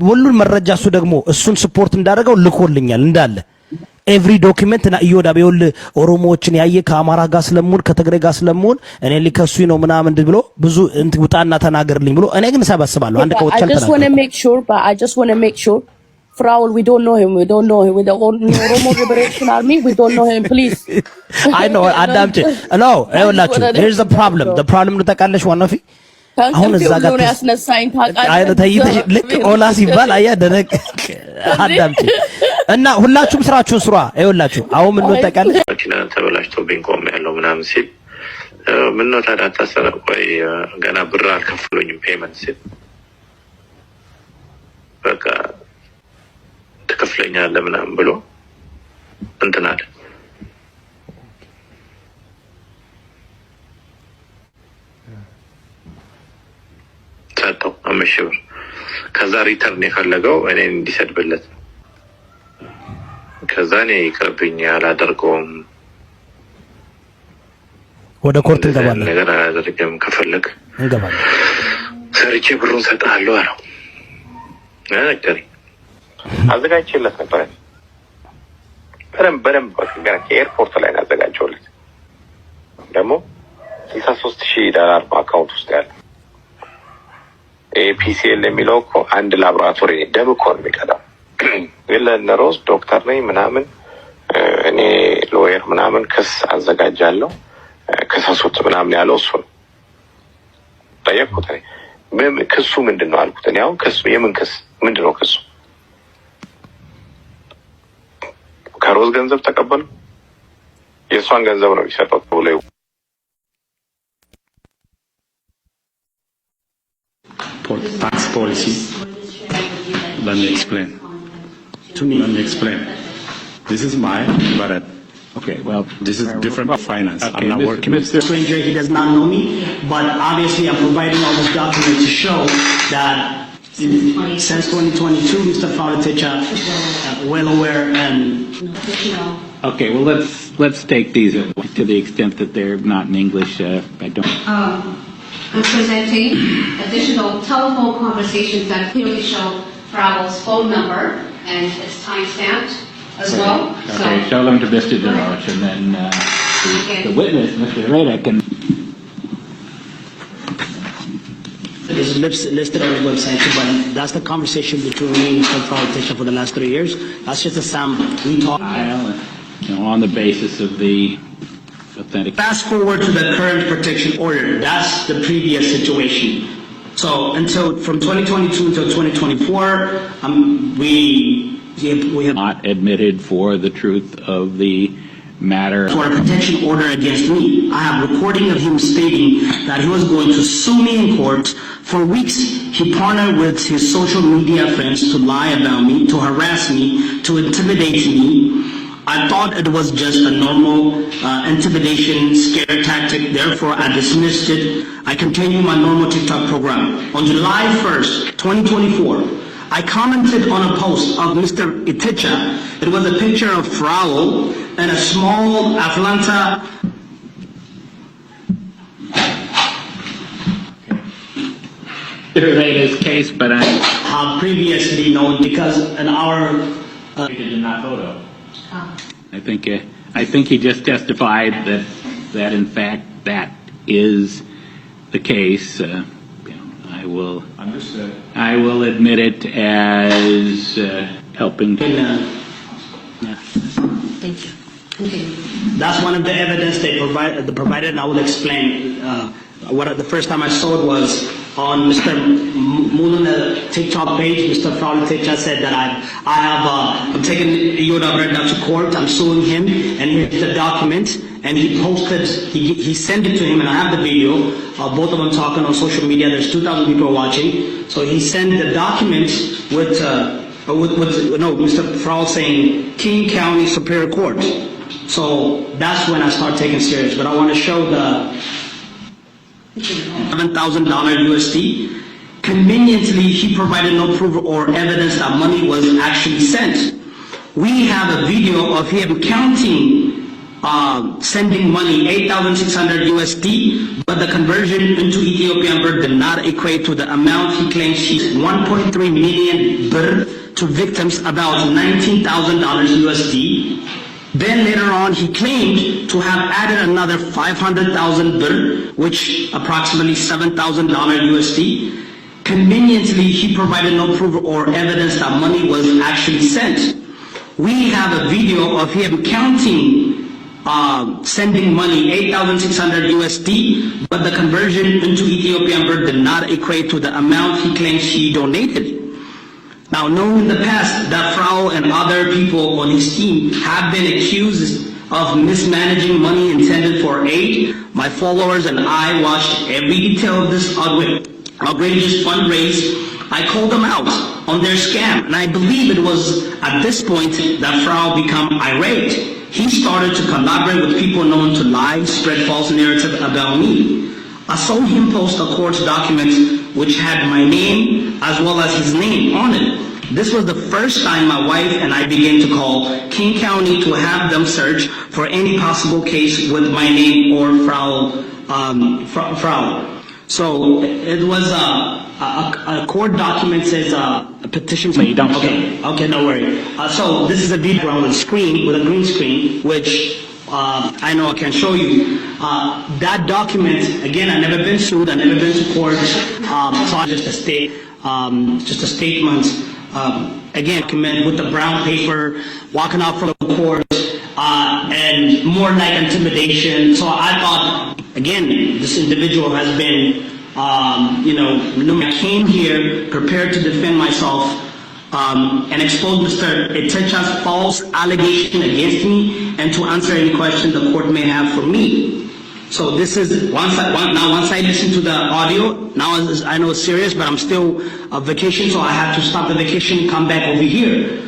Speaker 14: ሁሉን መረጃ እሱ ደግሞ እሱን ስፖርት እንዳደረገው ልኮልኛል እንዳለ ኤቭሪ ዶክመንት እና ኢዮዳ በይወል ኦሮሞዎችን ያየ ከአማራ ጋር ስለሙል ከትግሬ ጋር ስለሙል እኔ ሊከሱኝ ነው ምናምን ብሎ ብዙ ውጣና ተናገርልኝ ብሎ እኔ ግን ሰበስባለሁ። አንድ ቀን ወጥቻለሁ።
Speaker 15: I just want to make sure Fraul, we don't know him. We don't know him. With the Oromo Liberation Army, we don't know him. Please.
Speaker 14: I know. አዳምጪ no አይወላችሁ here's the problem. The problem ነው ታውቃለሽ ዋናው ፊ አሁን እዛ ጋር
Speaker 15: ነው ያስነሳኝ ታውቃለህ።
Speaker 14: አይ ተይተሽ ልክ ኦላ ሲባል አያ ደረቅ አዳምጪ እና ሁላችሁም ስራችሁን ስሯ። አይወላችሁ አሁን ምን ነው ታውቃለሽ
Speaker 16: መኪና ተበላሽቶብኝ ቆም ያለው ምናምን ሲል ምን ነው ታዲያ ታሰረ ወይ ገና ብር አልከፍሉኝም ፔመንት ሲል በቃ ትከፍለኛለህ ምናምን ብሎ እንትን አለ። ሰጠው 5,000 ብር። ከዛ ሪተርን የፈለገው እኔን እንዲሰድብለት። ከዛ እኔ ይቅርብኝ አላደርገውም
Speaker 14: ወደ ኮርት እንገባለን
Speaker 16: ነገር አላደርግም ከፈለግ
Speaker 14: እንገባለን
Speaker 16: ሰርቼ ብሩን ሰጣለሁ አለው። ነገረኝ አዘጋጅቼለት ነበር። በደንብ ገና ከኤርፖርት ላይ አዘጋጀሁለት። ደግሞ $63,000 በአካውንት ውስጥ ያለ APCL የሚለው እኮ አንድ ላቦራቶሪ ደም እኮ ነው የሚቀዳው። ለነሮስ ዶክተር ነኝ ምናምን እኔ ሎየር ምናምን ክስ አዘጋጃለሁ ከሰሱት ምናምን ያለው እሱ ነው። ጠየቅኩት። ክሱ ምንድን ነው አልኩት። እኔ አሁን ክሱ የምን ክስ ምንድን ነው ክሱ? ከሮዝ ገንዘብ ተቀበሉ የእሷን ገንዘብ ነው የሚሰጠው ብሎ
Speaker 17: tax policy. Let me explain. This is mine, but okay, well, this is different finance. Okay, I'm not working with
Speaker 9: Mr. Stranger. He does not know me, but obviously I'm providing all this document to show that since 2022, Mr. Fauleticha, well aware and.
Speaker 17: Okay, well let's take these to the extent that they're not in English. I don't.
Speaker 18: I'm presenting additional telephone conversations that clearly show Fravel's phone number and it's time-stamped as well.
Speaker 17: Okay, show them to Mr. DeRoche, and then the witness, Mr. Herrera, can.
Speaker 9: It is listed on his website too, but that's the conversation between me and Mr. Fauleticha for the last 3 years. That's just a sample. We talk.
Speaker 17: On the basis of the authentic.
Speaker 9: Fast forward to the current protection order. That's the previous situation. So until from 2022 until 2024, we have
Speaker 17: not admitted for the truth of the matter.
Speaker 9: For a protection order against me. I have recording of him stating that he was going to sue me in court. For weeks, he partnered with his social media friends to lie about me, to harass me, to intimidate me. I thought it was just a normal intimidation scare tactic, therefore I dismissed it. I continued my normal TikTok program. On July 1st, 2024, I commented on a post of Mr. Iticha. It was a picture of Fraul and a small Atlanta
Speaker 17: Herrera's case, but I
Speaker 9: have previously known because in our
Speaker 17: in that photo. I think he just testified that in fact that is the case. I will admit it as helping.
Speaker 9: Yeah. Thank you. That's one of the evidence they provided, and I will explain. The first time I saw it was on Mr. Mulun's TikTok page. Mr. Fraul Techa said that I'm taking Yoda Brenda to court. I'm suing him, and here's the document. And he posted, he sent it to him, and I have the video of both of them talking on social media. There's 2,000 people watching. So he sent the document with Mr. Fraul saying King County Superior Court. So that's when I start taking serious. But I want to show the $7,000 USD. Conveniently, he provided no proof or evidence that money was actually sent. We have a video of him counting sending money, 8,600 USD, but the conversion into Ethiopian birr did not equate to the amount he claims. He's 1.3 million birr to victims, about $19,000 USD. Then later on, he claimed to have added another 500,000 birr, which approximately $7,000 USD. Conveniently, he provided no proof or evidence that money was actually sent. We have a video of him counting sending money, 8,600 USD, but the conversion into Ethiopian birr did not equate to the amount he claims he donated. Now, knowing in the past that Fraul and other people on his team have been accused of mismanaging money intended for aid, my followers and I watched every detail of this outrageous fundraise. I called them out on their scam, and I believe it was at this point that Fraul became irate. He started to collaborate with people known to lie, spread false narrative about me. I saw him post a court document which had my name as well as his name on it. This was the first time my wife and I began to call King County to have them search for any possible case with my name or Fraul. So it was a court document says a petition.
Speaker 17: No, you don't.
Speaker 9: Okay, no worry. So this is a video on the screen with a green screen, which I know I can show you. That document, again, I've never been sued, I've never been to court. So just a statement. Again, document with the brown paper, walking out from the court, and more like intimidation. So I thought, again, this individual has been, I came here prepared to defend myself and expose Mr. Etecha's false allegation against me and to answer any question the court may have for me. So this is, once I listen to the audio, now I know it's serious, but I'm still on vacation, so I have to stop the vacation, come back over here.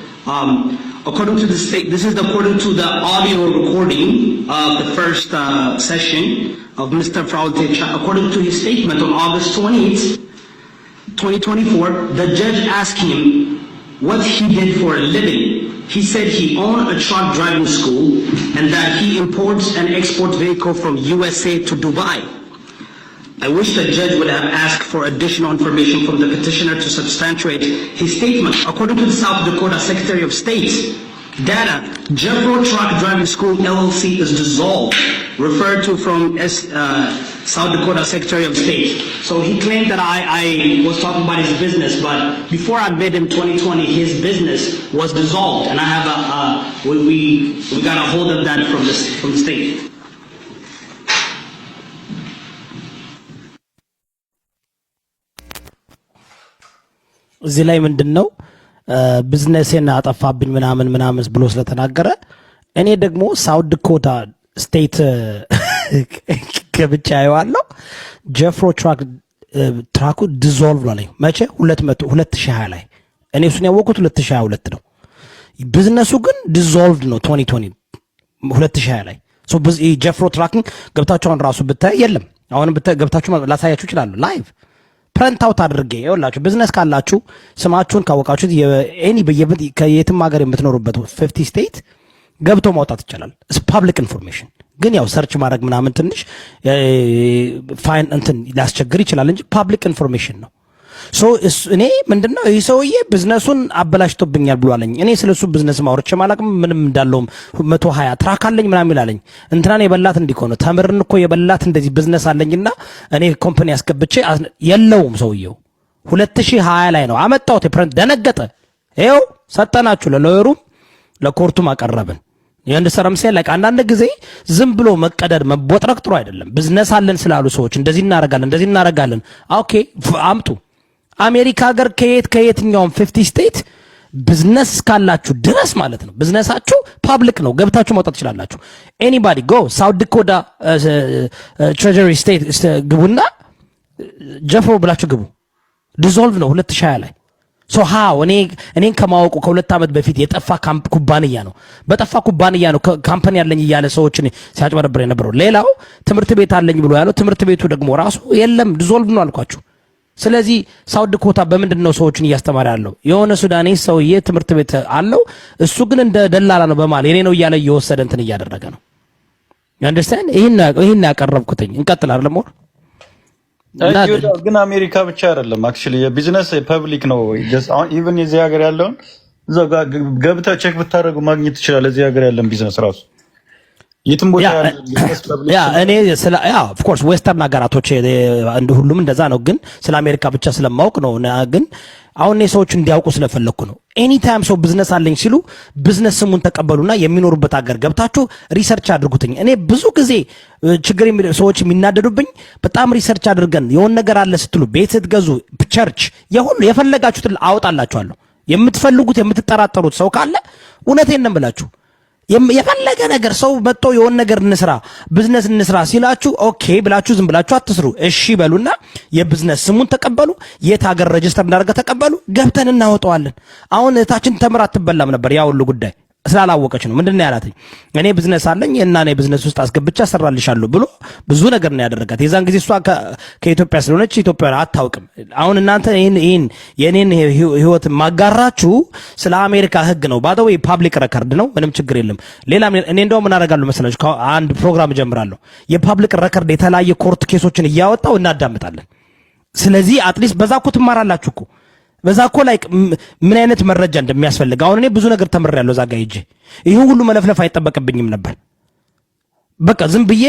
Speaker 9: According to the state, this is according to the audio recording of the first session of Mr. Fraul Techa. According to his statement on August 28th, 2024, the judge asked him what he did for a living. He said he owned a truck driving school and that he imports and exports vehicles from USA to Dubai. I wish the judge would have asked for additional information from the petitioner to substantiate his statement. According to the South Dakota Secretary of State data, Jeffro Truck Driving School LLC is dissolved, referred to from South Dakota Secretary of State. So he claimed that I was talking about his business, but before I met him 2020, his business was dissolved, and I have we got a hold of that from the state.
Speaker 14: እዚህ ላይ ምንድነው ቢዝነስን አጠፋብኝ ምናምን ብሎ ስለተናገረ እኔ ደግሞ ሳውት ዳኮታ ስቴት ከብቻ ያለው ጀፍሮ ትራኩ ዲዞልቭ ነው መቼ 2020 ላይ እኔ እሱን ያወቁት 2022 ነው ቢዝነሱ ግን ዲዞልቭድ ነው 2020 ላይ ሶ ጀፍሮ ትራኪንግ ገብታችሁ አሁን ራሱ ብታይ የለም አሁን ገብታችሁ ላሳያችሁ ይችላል ላይቭ ፕሪንት አውት አድርጌ ይኸውላችሁ ቢዝነስ ካላችሁ ስማችሁን ካወቃችሁት ኤኒ ከየትም ሀገር የምትኖሩበት 50 ስቴት ገብቶ ማውጣት ይችላል ፐብሊክ ኢንፎርሜሽን ግን ያው ሰርች ማድረግ ምናምን ትንሽ ፋይን እንትን ሊያስቸግር ይችላል እንጂ ፐብሊክ ኢንፎርሜሽን ነው ሶ እኔ ምንድነው ይሄ ሰውዬ ቢዝነሱን አበላሽቶብኛል ብሏለኝ እኔ ስለሱ ቢዝነስ ማውርቼ ማላቅም ምንም እንዳለው 120 ትራክ አለኝ ምናምን ይላለኝ እንትናን የበላት እንዲኮነ ተምርን እኮ የበላት እንደዚህ ቢዝነስ አለኝና እኔ ኮምፓኒ ያስገብቼ የለውም ሰውዬው 2020 ላይ ነው አመጣው ፕሪንት ደነገጠ ይሄው ሰጠናችሁ ለሎየሩም ለኮርቱም አቀረብን የአንደሰረም ሳይ ላይክ አንዳንድ ጊዜ ዝም ብሎ መቀደድ መቦጥረቅ ጥሩ አይደለም። ቢዝነስ አለን ስላሉ ሰዎች እንደዚህ እናረጋለን ኦኬ አምጡ። አሜሪካ ሀገር ከየትኛውም 50 ስቴት ቢዝነስ ካላችሁ ድረስ ማለት ነው ቢዝነሳችሁ ፐብሊክ ነው፣ ገብታችሁ ማውጣት ትችላላችሁ። ኤኒባዲ ጎ ሳውት ዳኮታ ትሬጀሪ ስቴት ግቡና ጀፍሮ ብላችሁ ግቡ። ዲዞልቭ ነው 2020 ላይ ሶ ሃው እኔን ከማወቁ ከሁለት ዓመት በፊት የጠፋ ኩባንያ ነው። በጠፋ ኩባንያ ነው ካምፓኒ ያለኝ እያለ ሰዎችን ሲያጭበረብር የነበረው። ሌላው ትምህርት ቤት አለኝ ብሎ ያለው ትምህርት ቤቱ ደግሞ ራሱ የለም ዲዞልቭ ነው አልኳችሁ። ስለዚህ ሳውት ዳኮታ በምንድን ነው ሰዎችን እያስተማረ ያለው? የሆነ ሱዳኔ ሰውዬ ትምህርት ቤት አለው፣ እሱ ግን እንደ ደላላ ነው በማለት የኔ ነው እያለ እየወሰደ እንትን እያደረገ ነው። አንደርስታንድ ይሄን ያቀረብኩትኝ እንቀጥል አይደለም ወር
Speaker 6: ግን አሜሪካ ብቻ አይደለም አክቹሊ የቢዝነስ ፐብሊክ ነው። አሁን ኢቭን የዚህ ሀገር ያለውን እዛው ጋር ገብተህ ቼክ ብታደርጉ ማግኘት ትችላለህ። እዚህ ሀገር ያለን ቢዝነስ ራሱ የትም ቦታ ያለ ቢዝነስ ፐብሊክ እኔ ኦፍ ኮርስ ዌስተርን ሀገራቶች ሁሉም እንደዛ ነው፣ ግን ስለ አሜሪካ ብቻ ስለማውቅ ነው። ግን አሁን ሰዎች እንዲያውቁ ስለፈለኩ ነው። ኤኒ ታይም ሰው ቢዝነስ አለኝ ሲሉ ቢዝነስ ስሙን ተቀበሉና የሚኖሩበት ሀገር ገብታችሁ ሪሰርች አድርጉትኝ። እኔ ብዙ ጊዜ ችግር ሰዎች የሚናደዱብኝ በጣም ሪሰርች አድርገን የሆነ ነገር አለ ስትሉ ቤት ስትገዙ ቸርች የሁሉ የፈለጋችሁትን አወጣላችኋለሁ። የምትፈልጉት የምትጠራጠሩት ሰው ካለ እውነቴን ነው ብላችሁ የፈለገ ነገር ሰው መጥቶ የሆነ ነገር እንስራ ቢዝነስ እንስራ ሲላችሁ ኦኬ ብላችሁ ዝም ብላችሁ አትስሩ። እሺ በሉና የቢዝነስ ስሙን ተቀበሉ፣ የት ሀገር ሬጅስተር እንዳደረገ ተቀበሉ፣ ገብተን እናወጣዋለን። አሁን እታችን ተምራ አትበላም ነበር ያ ሁሉ ጉዳይ ስላላወቀች ነው። ምንድነው ያላትኝ? እኔ ቢዝነስ አለኝ እና እኔ ቢዝነስ ውስጥ አስገብቻ ሰራልሻለሁ ብሎ ብዙ ነገር ነው ያደረጋት። የዛን ጊዜ እሷ ከኢትዮጵያ ስለሆነች ኢትዮጵያ አታውቅም። አሁን እናንተ ይሄን የኔን ህይወት ማጋራችሁ ስለ አሜሪካ ህግ ነው። ባደው ፐብሊክ ሬከርድ ነው፣ ምንም ችግር የለም። ሌላ እኔ እንደው ምን አደርጋለሁ መሰላችሁ? አንድ ፕሮግራም ጀምራለሁ። የፐብሊክ ሬከርድ የተለያየ ኮርት ኬሶችን እያወጣው እናዳምጣለን። ስለዚህ አትሊስት በዛ እኮ ትማራላችሁ እኮ በዛ እኮ ላይ ምን አይነት መረጃ እንደሚያስፈልግ። አሁን እኔ ብዙ ነገር ተምሬያለሁ እዛ ጋር ሂጄ። ይሄ ሁሉ መለፍለፍ አይጠበቅብኝም ነበር። በቃ ዝም ብዬ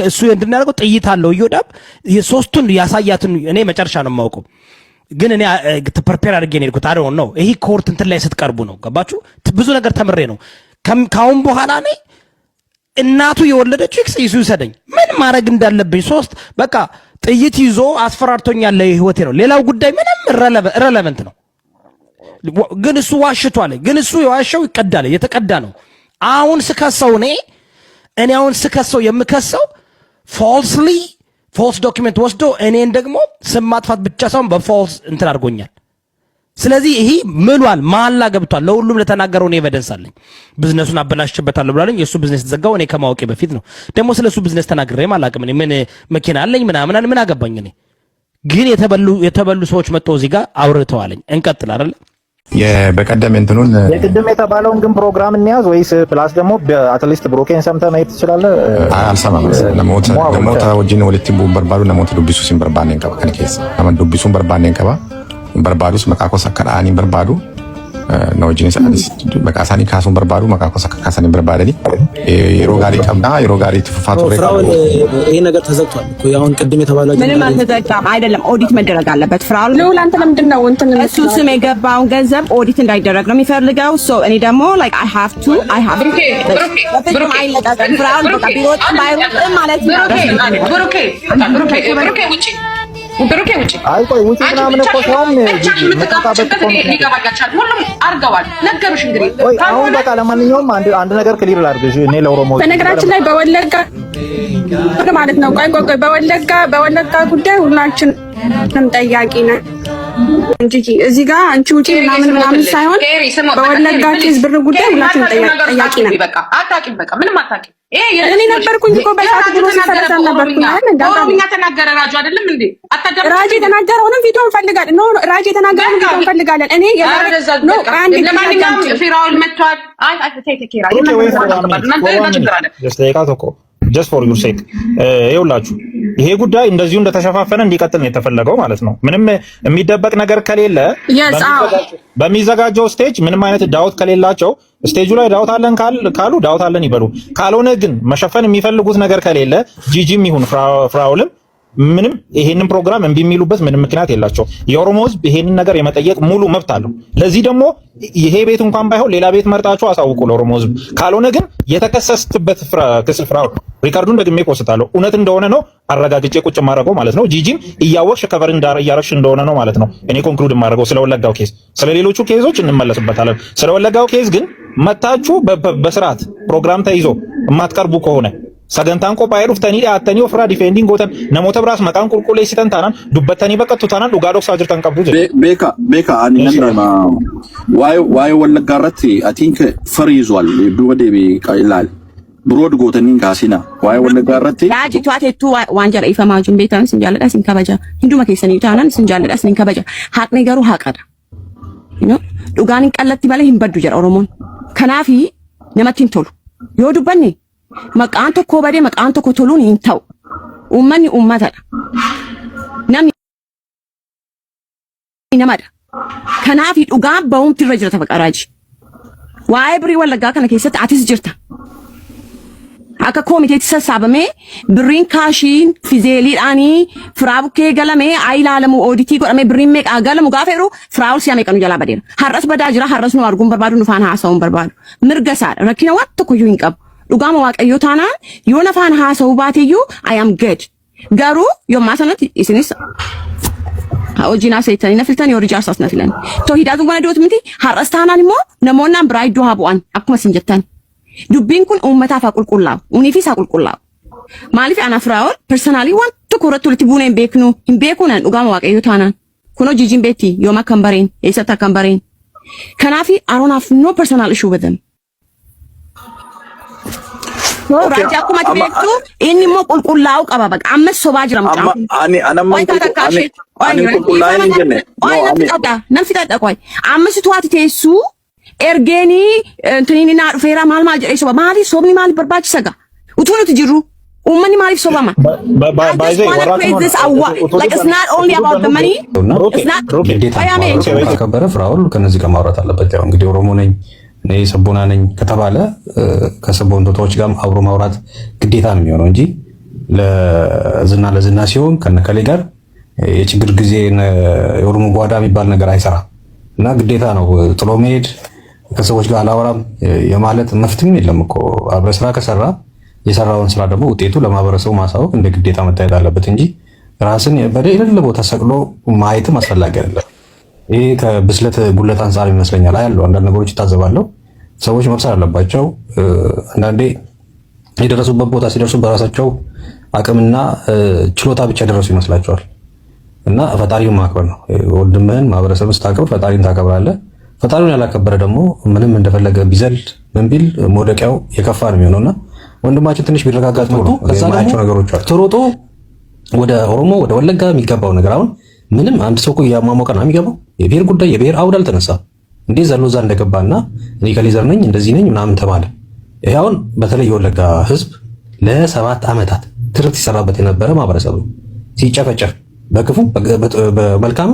Speaker 6: እሱ እንድናደርገው ጥይት አለው እዮዳብ የሶስቱን ያሳያትን እኔ መጨረሻ ነው የማውቀው። ግን እኔ ፕሪፔር አድርጌ ነው የሄድኩት። አይደል ነው ይሄ ኮርት እንትን ላይ ስትቀርቡ ነው። ገባችሁ? ብዙ ነገር ተምሬ ነው። ካሁን በኋላ እኔ እናቱ የወለደችው ኤክስ ይሰደኝ ምን ማድረግ እንዳለብኝ ሶስት በቃ ጥይት ይዞ አስፈራርቶኛል። ለህይወቴ ነው። ሌላው ጉዳይ ምንም ኢረለቨንት ነው። ግን እሱ ዋሽቷል። ግን እሱ የዋሸው ይቀዳል፣ የተቀዳ ነው። አሁን ስከሰው እኔ አሁን ስከሰው የምከሰው ፎልስ ዶክመንት ወስዶ እኔን ደግሞ ስም ማጥፋት ብቻ ሳይሆን በፎልስ እንትን አድርጎኛል። ስለዚህ ይሄ ምሏል፣ መሐላ ገብቷል። ለሁሉም ለተናገረው ነው ኤቪደንስ አለኝ። ቢዝነሱን አበላሽበታለሁ ብላለኝ። የሱ ቢዝነስ ተዘጋው እኔ ከማወቄ በፊት ነው። ደግሞ ስለሱ ቢዝነስ ተናግሬም አላውቅም። እኔ ምን መኪና አለኝ ምን አገባኝ እኔ። ግን የተበሉ ሰዎች መጥተው እዚህ ጋር አውርተዋለኝ። እንቀጥል አይደል?
Speaker 19: በቀደም እንትኑን የቅድም የተባለውን ግን ፕሮግራም እንያዝ ወይስ ፕላስ ደግሞ አትሊስት ብሮኬን ሰምተህ ማየት ትችላለህ?
Speaker 20: አልሰማም። ለሞታ ወጂን ወለቲ በርባዱ ለሞታ ዱቢሱ ሲን በርባኔን ቀባ ከነኬስ አመን ዱቢሱን በርባኔን ቀባ barbaadus maqaa kosa akka dha'anii barbaadu na wajjin isaanis maqaa isaanii kaasuun barbaadu maqaa kosa akka kaasanii barbaadanii yeroo gaarii qabnaa yeroo gaarii itti fufaa ture
Speaker 21: ፍራኦል ይሄ ነገር ተዘግቷል እኮ አሁን ቅድም የተባለው
Speaker 22: ምንም አልተዘጋም አይደለም ኦዲት መደረግ አለበት ፍራኦል ነው ለአንተ ለምንድን ነው እንትን እሱ ስም የገባውን ገንዘብ ኦዲት እንዳይደረግ ነው የሚፈልገው ሶ እኔ ደግሞ like I have ፍራኦል በቃ ቢሮጥ ባይሮጥ ማለት ነው ብሩኬ ውጪ
Speaker 19: አይ ቆይ ውጪ ምናምን እኮ ሰውም
Speaker 22: መጣጣበት ሊገባጋቻል ሁሉም አርገዋል ነገሩሽ እንግዲህ
Speaker 19: አሁን በቃ ለማንኛውም አንድ ነገር ክሊር ላድርግሽ እኔ ለኦሮሞ
Speaker 22: በነገራችን ላይ በወለጋ ማለት ነው ቆይ በወለጋ ጉዳይ ሁላችንም ጠያቂ ነን እንጂ እዚህ ጋር አንቺ ውጪ ምናምን ሳይሆን በወለጋ ኬዝ ብር ጉዳይ ሁላችንም ጠያቂ ነን።
Speaker 23: በቃ አታውቂም፣ በቃ ምንም አታውቂም።
Speaker 22: እኔ ነበርኩኝ እኮ በሰዓት ብሎ ሲፈረሳ ነበርኩኝ አይደል?
Speaker 23: ኦሮምኛ ተናገረ ራጁ አይደለም እንዴ?
Speaker 22: ራጁ የተናገረውንም ቪዲዮ እንፈልጋለን። ራጁ የተናገረውን ቪዲዮ እንፈልጋለን። እኔ
Speaker 23: ለማንኛውም ፊራኦል መጥቷል። ቴኬራ
Speaker 24: just for your sake ይኸውላችሁ ይሄ ጉዳይ እንደዚሁ እንደተሸፋፈነ እንዲቀጥል ነው የተፈለገው ማለት ነው። ምንም የሚደበቅ ነገር ከሌለ በሚዘጋጀው ስቴጅ ምንም አይነት ዳውት ከሌላቸው ስቴጁ ላይ ዳውት አለን ካሉ ዳውት አለን ይበሉ። ካልሆነ ግን መሸፈን የሚፈልጉት ነገር ከሌለ ጂጂም ይሁን ፍራኦልም ምንም ይሄንን ፕሮግራም እምቢ የሚሉበት ምንም ምክንያት የላቸው። የኦሮሞ ህዝብ ይሄንን ነገር የመጠየቅ ሙሉ መብት አለው። ለዚህ ደግሞ ይሄ ቤት እንኳን ባይሆን ሌላ ቤት መርጣችሁ አሳውቁ ለኦሮሞ ህዝብ። ካልሆነ ግን የተከሰስትበት ክስ ፍራውድ ሪካርዱን ደግሜ እፖስታለሁ። እውነት እንደሆነ ነው አረጋግጬ ቁጭ ማድረገው ማለት ነው። ጂጂም እያወቅሽ ከቨር እያረግሽ እንደሆነ ነው ማለት ነው። እኔ ኮንክሉድ ማድረገው ስለ ወለጋው ኬዝ፣ ስለ ሌሎቹ ኬዞች እንመለስበታለን። ስለ ወለጋው ኬዝ ግን መታችሁ በስርዓት ፕሮግራም ተይዞ የማትቀርቡ ከሆነ ሰገንታን ቆጳዬ ዱፍተኒ አተኒ ኦፍራ ዲፌንዲንግ ጎተን ነሞተ ብራስ መቃን ቁልቁሌ ሲተንታናን ዱበተኒ በቀጡ ታናን ዱጋዶክስ አጅርተን ቀብዱ
Speaker 1: ቤካ አኒ ነማ ዋይ ወለጋረት አይ ቲንክ ፈር ይዟል ዱበዴ ቃይላል ብሮድ ጎተኒን ካሲና ዋይ ወለጋረት
Speaker 15: ያጂ ቷቴቱ ዋንጀራ ኢፈማጁን ቤታን ሲንጃለዳ ሲንከበጃ ሂንዱማ ከሰኒ ታናን ሲንጃለዳ ሲንከበጃ ሀቅ ነገሩ ሀቀዳ ዱጋኒን ቀለtti malee hin baddu jedha Oromoon. Kanaafi namatti hin tolu. Yoo dubbanne maqaan tokko badee maqaan tokko toluun hin ta'u. Uummanni uummatadha. Namni namadha. Kanaafi dhugaa ba'umti irra jira Tafaqaraaji. Waa'ee birii Wallaggaa kana keessatti atis jirta. Akka koomiteetti sassaabamee birriin kaashiin fizeeliidhaanii firaa bukkee galamee ayilaalamu ooditii godhamee birriin meeqaa galamu gaafa jedhu firaa ol siyaa meeqanu jalaa badeera. Har'as badaa jira, har'as nu arguun barbaadu, nu faana haasa'uun barbaadu. Mirga isaadha. Rakkina waan tokkoyyuu hin qabu. Dhugaama Waaqayyoo taanaan yoo na faana haasa'uu baateyyuu I am good. Garuu yommaa sanatti isinis hojiin haasa'itanii na filtan yoo rijaarsaas na filan. Too hidhaatuun kana dootu miti har'as taanaan immoo namoonni an biraa iddoo haa bu'an akkuma isin jettan. Dubbiin kun uummataaf haa qulqullaa'u. Uniifis haa qulqullaa'u. Maaliif ana Firaa'ol personaalii waan tokko irratti walitti buune hin beeknu nan dhugaama Waaqayyoo taanaan. Kunoo jijiin beetti yoom akka hin bareen eessatti akka hin bareen. Kanaafi I don't have no personal issue with them. Raajii akkuma ati beektu inni immoo qulqullaa'uu qaba baqa. Ammas sobaa jira mucaan. Nan fixadha qoy. Ammas tu ati teessuu ergeeni tuniin naa dhufeera maal jedhee soba. Maaliif sobni maaliif barbaachisa gaa? Utuu nuti jirru uummanni maaliif sobama? Like it's not only about the money.
Speaker 2: ከበረ ፍራኦል ከነዚህ ጋር ማውራት አለበት። ያው እንግዲህ ኦሮሞ ነኝ እኔ ሰቦና ነኝ ከተባለ ከሰቦንቶች ጋር አብሮ ማውራት ግዴታ ነው የሚሆነው እንጂ ለዝና ሲሆን ከነከሌ ጋር የችግር ጊዜ የኦሮሞ ጓዳ የሚባል ነገር አይሰራም እና ግዴታ ነው ጥሎ መሄድ ከሰዎች ጋር አላወራም የማለት መፍትሄም የለም እኮ አብረ ስራ ከሰራ የሰራውን ስራ ደግሞ ውጤቱ ለማህበረሰቡ ማሳወቅ እንደ ግዴታ መታየት አለበት እንጂ ራስን በሌላ ቦታ ሰቅሎ ማየትም አስፈላጊ አይደለም። ይሄ ከብስለት ጉለት አንፃር ይመስለኛል አያለው አንዳንድ ነገሮች ይታዘባለው። ሰዎች መብሰል አለባቸው። አንዳንዴ የደረሱበት ቦታ ሲደርሱ በራሳቸው አቅምና ችሎታ ብቻ ደረሱ ይመስላቸዋል እና ፈጣሪውን ማክበር ነው። ወንድምህን ማህበረሰብን ስታከብር ፈጣሪን ታከብራለህ። ፈጣሪውን ያላከበረ ደግሞ ምንም እንደፈለገ ቢዘል ምን ቢል መውደቂያው የከፋ ነው የሚሆነውና ወንድማችን ትንሽ ቢረጋጋት ነው የማያቸው ነገሮች አሉ። ተሮጦ ወደ ኦሮሞ ወደ ወለጋ የሚገባው ነገር አሁን ምንም አንድ ሰው እኮ ያማሞቀ ነው የሚገባው። የብሔር ጉዳይ የብሔር አውድ አልተነሳም። እንዴ ዘሎዛ እንደገባና እኔ ከሌዘር ነኝ እንደዚህ ነኝ ምናምን ተባለ። ይሄ አሁን በተለይ የወለጋ ህዝብ ለ7 ዓመታት ትርክት ሲሰራበት የነበረ ማህበረሰብ ነው። ሲጨፈጨፍ በክፉ በመልካም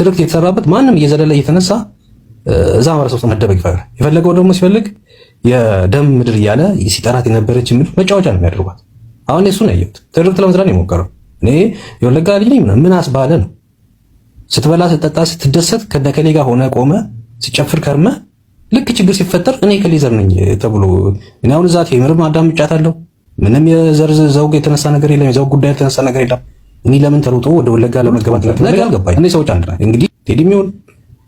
Speaker 2: ትርክት የተሰራበት ማንም እየዘለለ እየተነሳ እዛ ማህበረሰብ ውስጥ መደበቅ ይፈራል። የፈለገው ደግሞ ሲፈልግ የደም ምድር እያለ ሲጠራት የነበረች ምድር መጫወቻ ነው የሚያደርጓት። አሁን እሱን ያየሁት ትርክት ለመስራት ነው የሞከረው። እኔ የወለጋ ልጅ ነኝ ምን አስባለ ነው ስትበላ ስትጠጣ ስትደሰት ከነከሌ ጋር ሆነ ቆመ ሲጨፍር ከርመ ልክ ችግር ሲፈጠር እኔ ከሌዘር ነኝ ተብሎ እኔ አሁን ዛት የምርም አዳምጫታለሁ። ምንም የዘር ዘውግ የተነሳ ነገር የለም፣ የዘውግ ጉዳይ የተነሳ ነገር የለም። እኔ ለምን ተሮጦ ወደ ወለጋ ለመገባት ነገር አልገባኝ። እኔ ሰዎች አንድ ላይ እንግዲህ ቴዲም ይሁን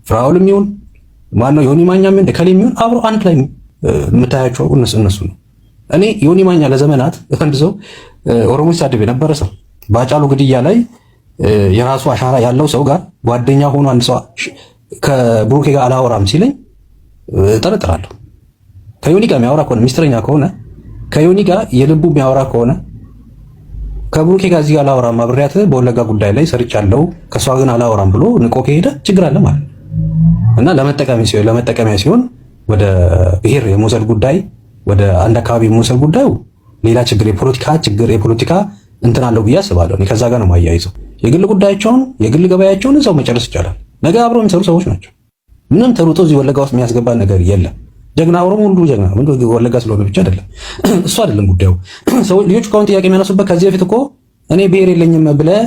Speaker 2: ፍራኦልም ይሁን ማነው ዮኒ ማኛም ይሁን ከሌም ይሁን አብሮ አንድ ላይ የምታያቸው እነሱ ነው። እኔ ዮኒ ማኛ ለዘመናት አንድ ሰው ኦሮሞ ሲሳደብ የነበረ ሰው ባጫሉ ግድያ ላይ የራሱ አሻራ ያለው ሰው ጋር ጓደኛ ሆኖ አንድ ሰው ከብሩኬ ጋር አላወራም ሲለኝ ጠረጥራለሁ። ከዮኒ ጋር የሚያወራ ከሆነ ሚስጥረኛ ከሆነ ከዮኒ ጋር የልቡ የሚያወራ ከሆነ ከብሩኬ ጋር እዚህ አላወራም አብሬያት በወለጋ ጉዳይ ላይ ሰርቻለሁ ከሷ ግን አላወራም ብሎ ንቆ ከሄደ ችግር አለ ማለት እና ለመጠቀሚያ ሲሆን ወደ ብሔር የመውሰድ ጉዳይ ወደ አንድ አካባቢ የመውሰድ ጉዳዩ ሌላ ችግር የፖለቲካ እንትን አለው ብዬ አስባለሁ። እኔ ከዛ ጋር ነው ማያይዘው። የግል ጉዳያቸውን የግል ገበያቸውን እዛው መጨረስ ይቻላል። ነገ አብረው የሚሰሩ ሰዎች ናቸው። ምንም ተሩጦ እዚህ ወለጋ ውስጥ የሚያስገባ ነገር የለም። ጀግና ኦሮሞ ሁሉ ጀግና ወለጋ ስለሆነ ብቻ አይደለም። እሱ አይደለም ጉዳዩ። ሰዎች ልጆች ከሆነ ጥያቄ የሚያነሱበት ከዚህ በፊት እኮ እኔ ብሔር የለኝም ብለህ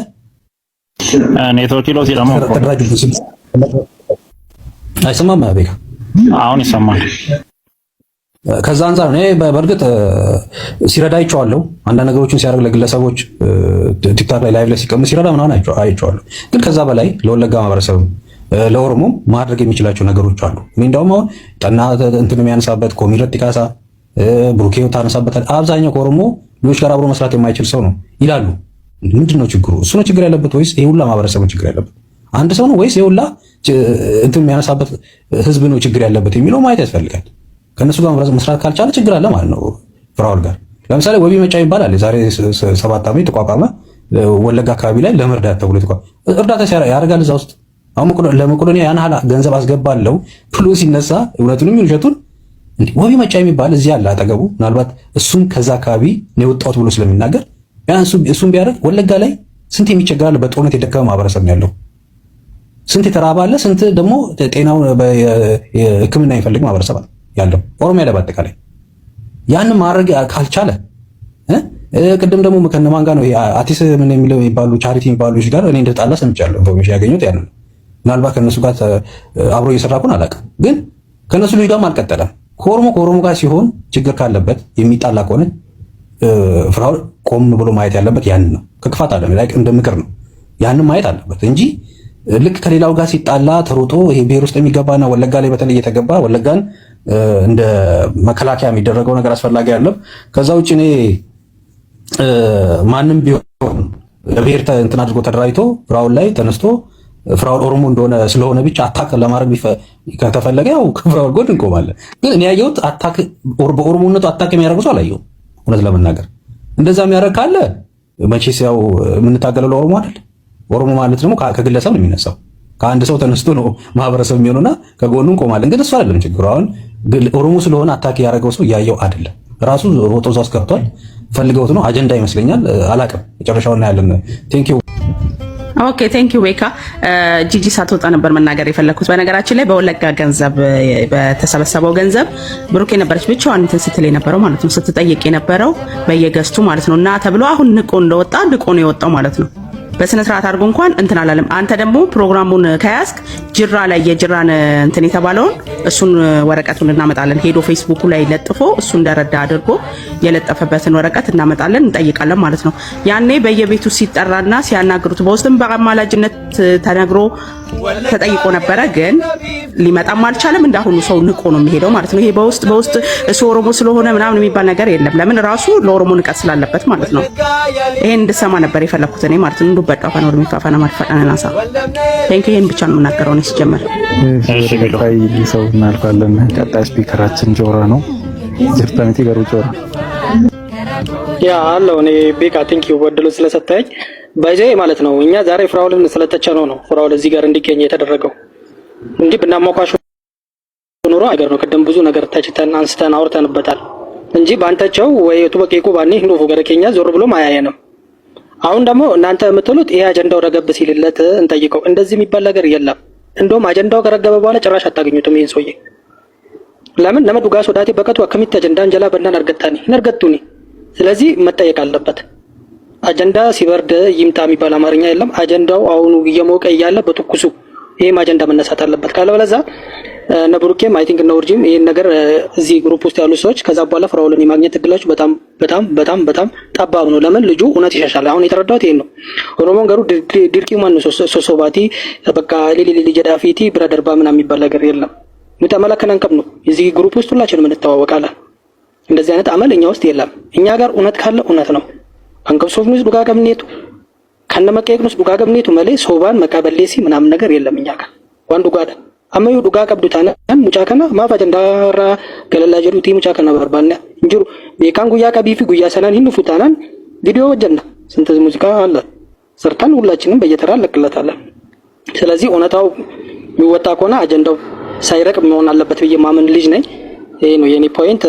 Speaker 24: ኔትወርክ ኪሎ ሲደሞ
Speaker 2: አይሰማም አቤካ
Speaker 24: አሁን ይሰማል።
Speaker 2: ከዛ አንፃር እኔ በእርግጥ ሲረዳ አይቼዋለሁ። አንዳንድ ነገሮችን ሲያደርግ ለግለሰቦች ቲክታክ ላይ ላይቭ ላይ ሲቀምጥ ሲረዳ ምናምን አይቼዋለሁ። ግን ከዛ በላይ ለወለጋ ማህበረሰብ ለኦሮሞ ማድረግ የሚችላቸው ነገሮች አሉ። እኔ እንደውም አሁን ጠና እንትን የሚያነሳበት ኮሚረት ቲካሳ ብሩኬው ታነሳበታል። አብዛኛው ከኦሮሞ ልጆች ጋር አብሮ መስራት የማይችል ሰው ነው ይላሉ። ምንድነው ችግሩ? እሱ ነው ችግር ያለበት ወይስ ይሄ ሁላ ማህበረሰብ ነው ችግር ያለበት? አንድ ሰው ነው ወይስ ይሄ ሁላ እንትን የሚያነሳበት ህዝብ ነው ችግር ያለበት የሚለው ማየት ያስፈልጋል። ከነሱ ጋር መስራት ካልቻለ ችግር አለ ማለት ነው። ፍራኦል ጋር ለምሳሌ ወቢ መጫ ይባላል። የዛሬ 7 ዓመት ተቋቋመ ወለጋ አካባቢ ላይ ለመርዳት ተብሎ እርዳታ ያደርጋል እዛ ውስጥ። አሁን ለመቄዶንያ ያን ሀላ ገንዘብ አስገባለሁ ብሎ ሲነሳ እውነቱንም ይውሸቱን ወቢ መጫ የሚባል እዚህ አለ አጠገቡ። ምናልባት እሱም ከዛ አካባቢ ነው የወጣሁት ብሎ ስለሚናገር ቢያንስ እሱም ቢያደርግ ወለጋ ላይ ስንት የሚቸገራል። በጦርነት የደከመ ማህበረሰብ ነው ያለው። ስንት የተራበ አለ። ስንት ደግሞ ጤናው ሕክምና የሚፈልግ ማህበረሰብ ያለው ኦሮሚያ ላይ በአጠቃላይ ያን ማድረግ ካልቻለ ቅድም ደግሞ ከነማን ጋር ነው አቲስ ምን የሚለው የሚባሉ ቻሪቲ የሚባሉ ልጅ ጋር እኔ እንደተጣላ ሰምቻለሁ። ኢንፎርሜሽን ያገኘሁት ያን ነው። ምናልባት ከነሱ ጋር አብሮ እየሰራኩን አላውቅም፣ ግን ከነሱ ልጅ ጋርም አልቀጠለም። ከኦሮሞ ጋር ሲሆን ችግር ካለበት የሚጣላ ከሆነ ፍራኦል ቆም ብሎ ማየት ያለበት ያንን ነው። ከክፋት አለ ላይ እንደ ምክር ነው ያንን ማየት አለበት እንጂ ልክ ከሌላው ጋር ሲጣላ ተሮጦ ይሄ ብሔር ውስጥ የሚገባና ወለጋ ላይ በተለይ የተገባ ወለጋን እንደ መከላከያ የሚደረገው ነገር አስፈላጊ አይደለም። ከዛ ውጭ እኔ ማንም ቢሆን ለብሔር እንትን አድርጎ ተደራጅቶ ፍራኦል ላይ ተነስቶ ፍራኦል ኦሮሞ እንደሆነ ስለሆነ ብቻ አታክ ለማድረግ ከተፈለገ ያው ከፍራኦል ጎን እንቆማለን። ግን እኔ ያየሁት አታክ በኦሮሞነቱ አታክ የሚያደርጉ ሰው አላየሁም። እውነት ለመናገር እንደዛ የሚያደርግ ካለ መቼስ ያው የምንታገለው ለኦሮሞ አይደል? ኦሮሞ ማለት ደግሞ ከግለሰብ ነው የሚነሳው። ከአንድ ሰው ተነስቶ ነው ማህበረሰብ የሚሆነውና ከጎኑ እንቆማለን። ግን እሱ አይደለም ችግሩ። አሁን ኦሮሞ ስለሆነ አታክ ያደረገው ሰው እያየው አይደለም። ራሱ ሮጦ እዛ ውስጥ ገብቷል። ፈልገውት ነው አጀንዳ ይመስለኛል። አላቅም። መጨረሻውን እናያለን። ቴንክ ዩ
Speaker 23: ኦኬ ቴንክ ዩ ቤካ። ጂጂ ሳትወጣ ነበር መናገር የፈለኩት። በነገራችን ላይ በወለጋ ገንዘብ በተሰበሰበው ገንዘብ ብሩኬ ነበረች ብቻዋን እንትን ስትል የነበረው ማለት ነው፣ ስትጠይቅ የነበረው በየገስቱ ማለት ነው። እና ተብሎ አሁን ንቆ እንደወጣ ንቆ ነው የወጣው ማለት ነው። በስነ ስርዓት አድርጎ እንኳን እንትን አላለም። አንተ ደግሞ ፕሮግራሙን ከያዝክ ጅራ ላይ የጅራን እንትን የተባለውን እሱን ወረቀቱን እናመጣለን። ሄዶ ፌስቡኩ ላይ ለጥፎ እሱ እንደረዳ አድርጎ የለጠፈበትን ወረቀት እናመጣለን፣ እንጠይቃለን ማለት ነው። ያኔ በየቤቱ ሲጠራና ሲያናግሩት በውስጥም በአማላጅነት ተነግሮ ተጠይቆ ነበረ። ግን ሊመጣም አልቻለም። እንዳሁኑ ሰው ንቆ ነው የሚሄደው ማለት ነው። ይሄ በውስጥ እሱ ኦሮሞ ስለሆነ ምናምን የሚባል ነገር የለም። ለምን ራሱ ለኦሮሞ ንቀት ስላለበት ማለት ነው። ይሄን እንድሰማ ነበር የፈለኩት እኔ ማለት ነው። በቃ ፈነው የሚፋፋና ማጥፋና ናሳ ቴንክ ይሄን ብቻ ነው የምናገረው ነው ሲጀመር።
Speaker 3: እሺ ቀጣይ ሰው እናልፋለን። ቀጣይ ስፒከራችን ጆራ ነው። ጅርታንቲ ጋር ጆራ
Speaker 4: ያ አለው። እኔ ቤካ ቴንክ ዩ ወደሉ ስለሰጠኝ ባይዘ ማለት ነው። እኛ ዛሬ ፍራኦልን ስለተቸነው ነው ፍራኦል እዚህ ጋር እንዲገኝ የተደረገው። እንዲህ ብናሞካሹ ኑሮ አይገር ነው። ቀደም ብዙ ነገር ተችተን አንስተን አውርተንበታል እንጂ ባንተቸው ወይ ቱበቄቁ ባኔ ኑፉ ገረከኛ ዞር ብሎ ማያየንም። አሁን ደግሞ እናንተ የምትሉት ይሄ አጀንዳው ረገብ ሲልለት እንጠይቀው። እንደዚህ የሚባል ነገር የለም። እንደውም አጀንዳው ከረገበ በኋላ ጭራሽ አታገኙትም ይሄን ሰውዬ። ለምን ለምን ዱጋስ ወዳቴ በቀቱ አከሚት አጀንዳ እንጀላ በእናን ነርገቱኒ። ስለዚህ መጠየቅ አለበት። አጀንዳ ሲበርድ ይምጣ የሚባል አማርኛ የለም። አጀንዳው አሁኑ እየሞቀ እያለ በትኩሱ ይሄም አጀንዳ መነሳት አለበት። ካለበለዚያ ነብሩኬም አይ ቲንክ ነውርጂም ይሄን ነገር እዚህ ግሩፕ ውስጥ ያሉ ሰዎች ከዛ በኋላ ፍራኦልን የማግኘት እድላችሁ በጣም ጠባብ ነው። ለምን ልጁ እውነት ይሻሻል። አሁን የተረዳሁት ይሄን ነው። ኦሮሞን ገሩ ድርቂ ማን ሶሶባቲ በቃ ሊሊ ጀዳፊቲ ብራደርባ ምናምን የሚባል ነገር የለም። ምተመለከነን ከብ ነው እዚህ ግሩፕ ውስጥ ሁላችንም እንተዋወቃለን። እንደዚህ አይነት አመል እኛ ውስጥ የለም። እኛ ጋር እውነት ካለ እውነት ነው። አንከብሶፍኑስ ዱጋ ቀብኔቱ ከነመቀየቅኑስ ዱጋ ቀብኔቱ መለ ሶባን መቃበሌሲ ምናምን ነገር የለም እኛ ጋር ዋንዱ ጋር አመዩ ዱጋ ቀብዱታና ሙጫ ከና ማፋ ጀንዳራ ገለላ ጀሩቲ ሙጫ ከና በርባና እንጅሩ ቤካን ጉያ ቀቢፊ ጉያ ሰናን ይንፉታናን ቪዲዮ ወጀና ስንት ሙዚቃ አለ ሰርተን ሁላችንም በየተራ ለቅለታለን። ስለዚህ እውነታው የሚወጣ ከሆነ አጀንዳው ሳይረቅ መሆን አለበት ብዬ ማመን ልጅ ነኝ። ይሄ ነው የኔ ፖይንት።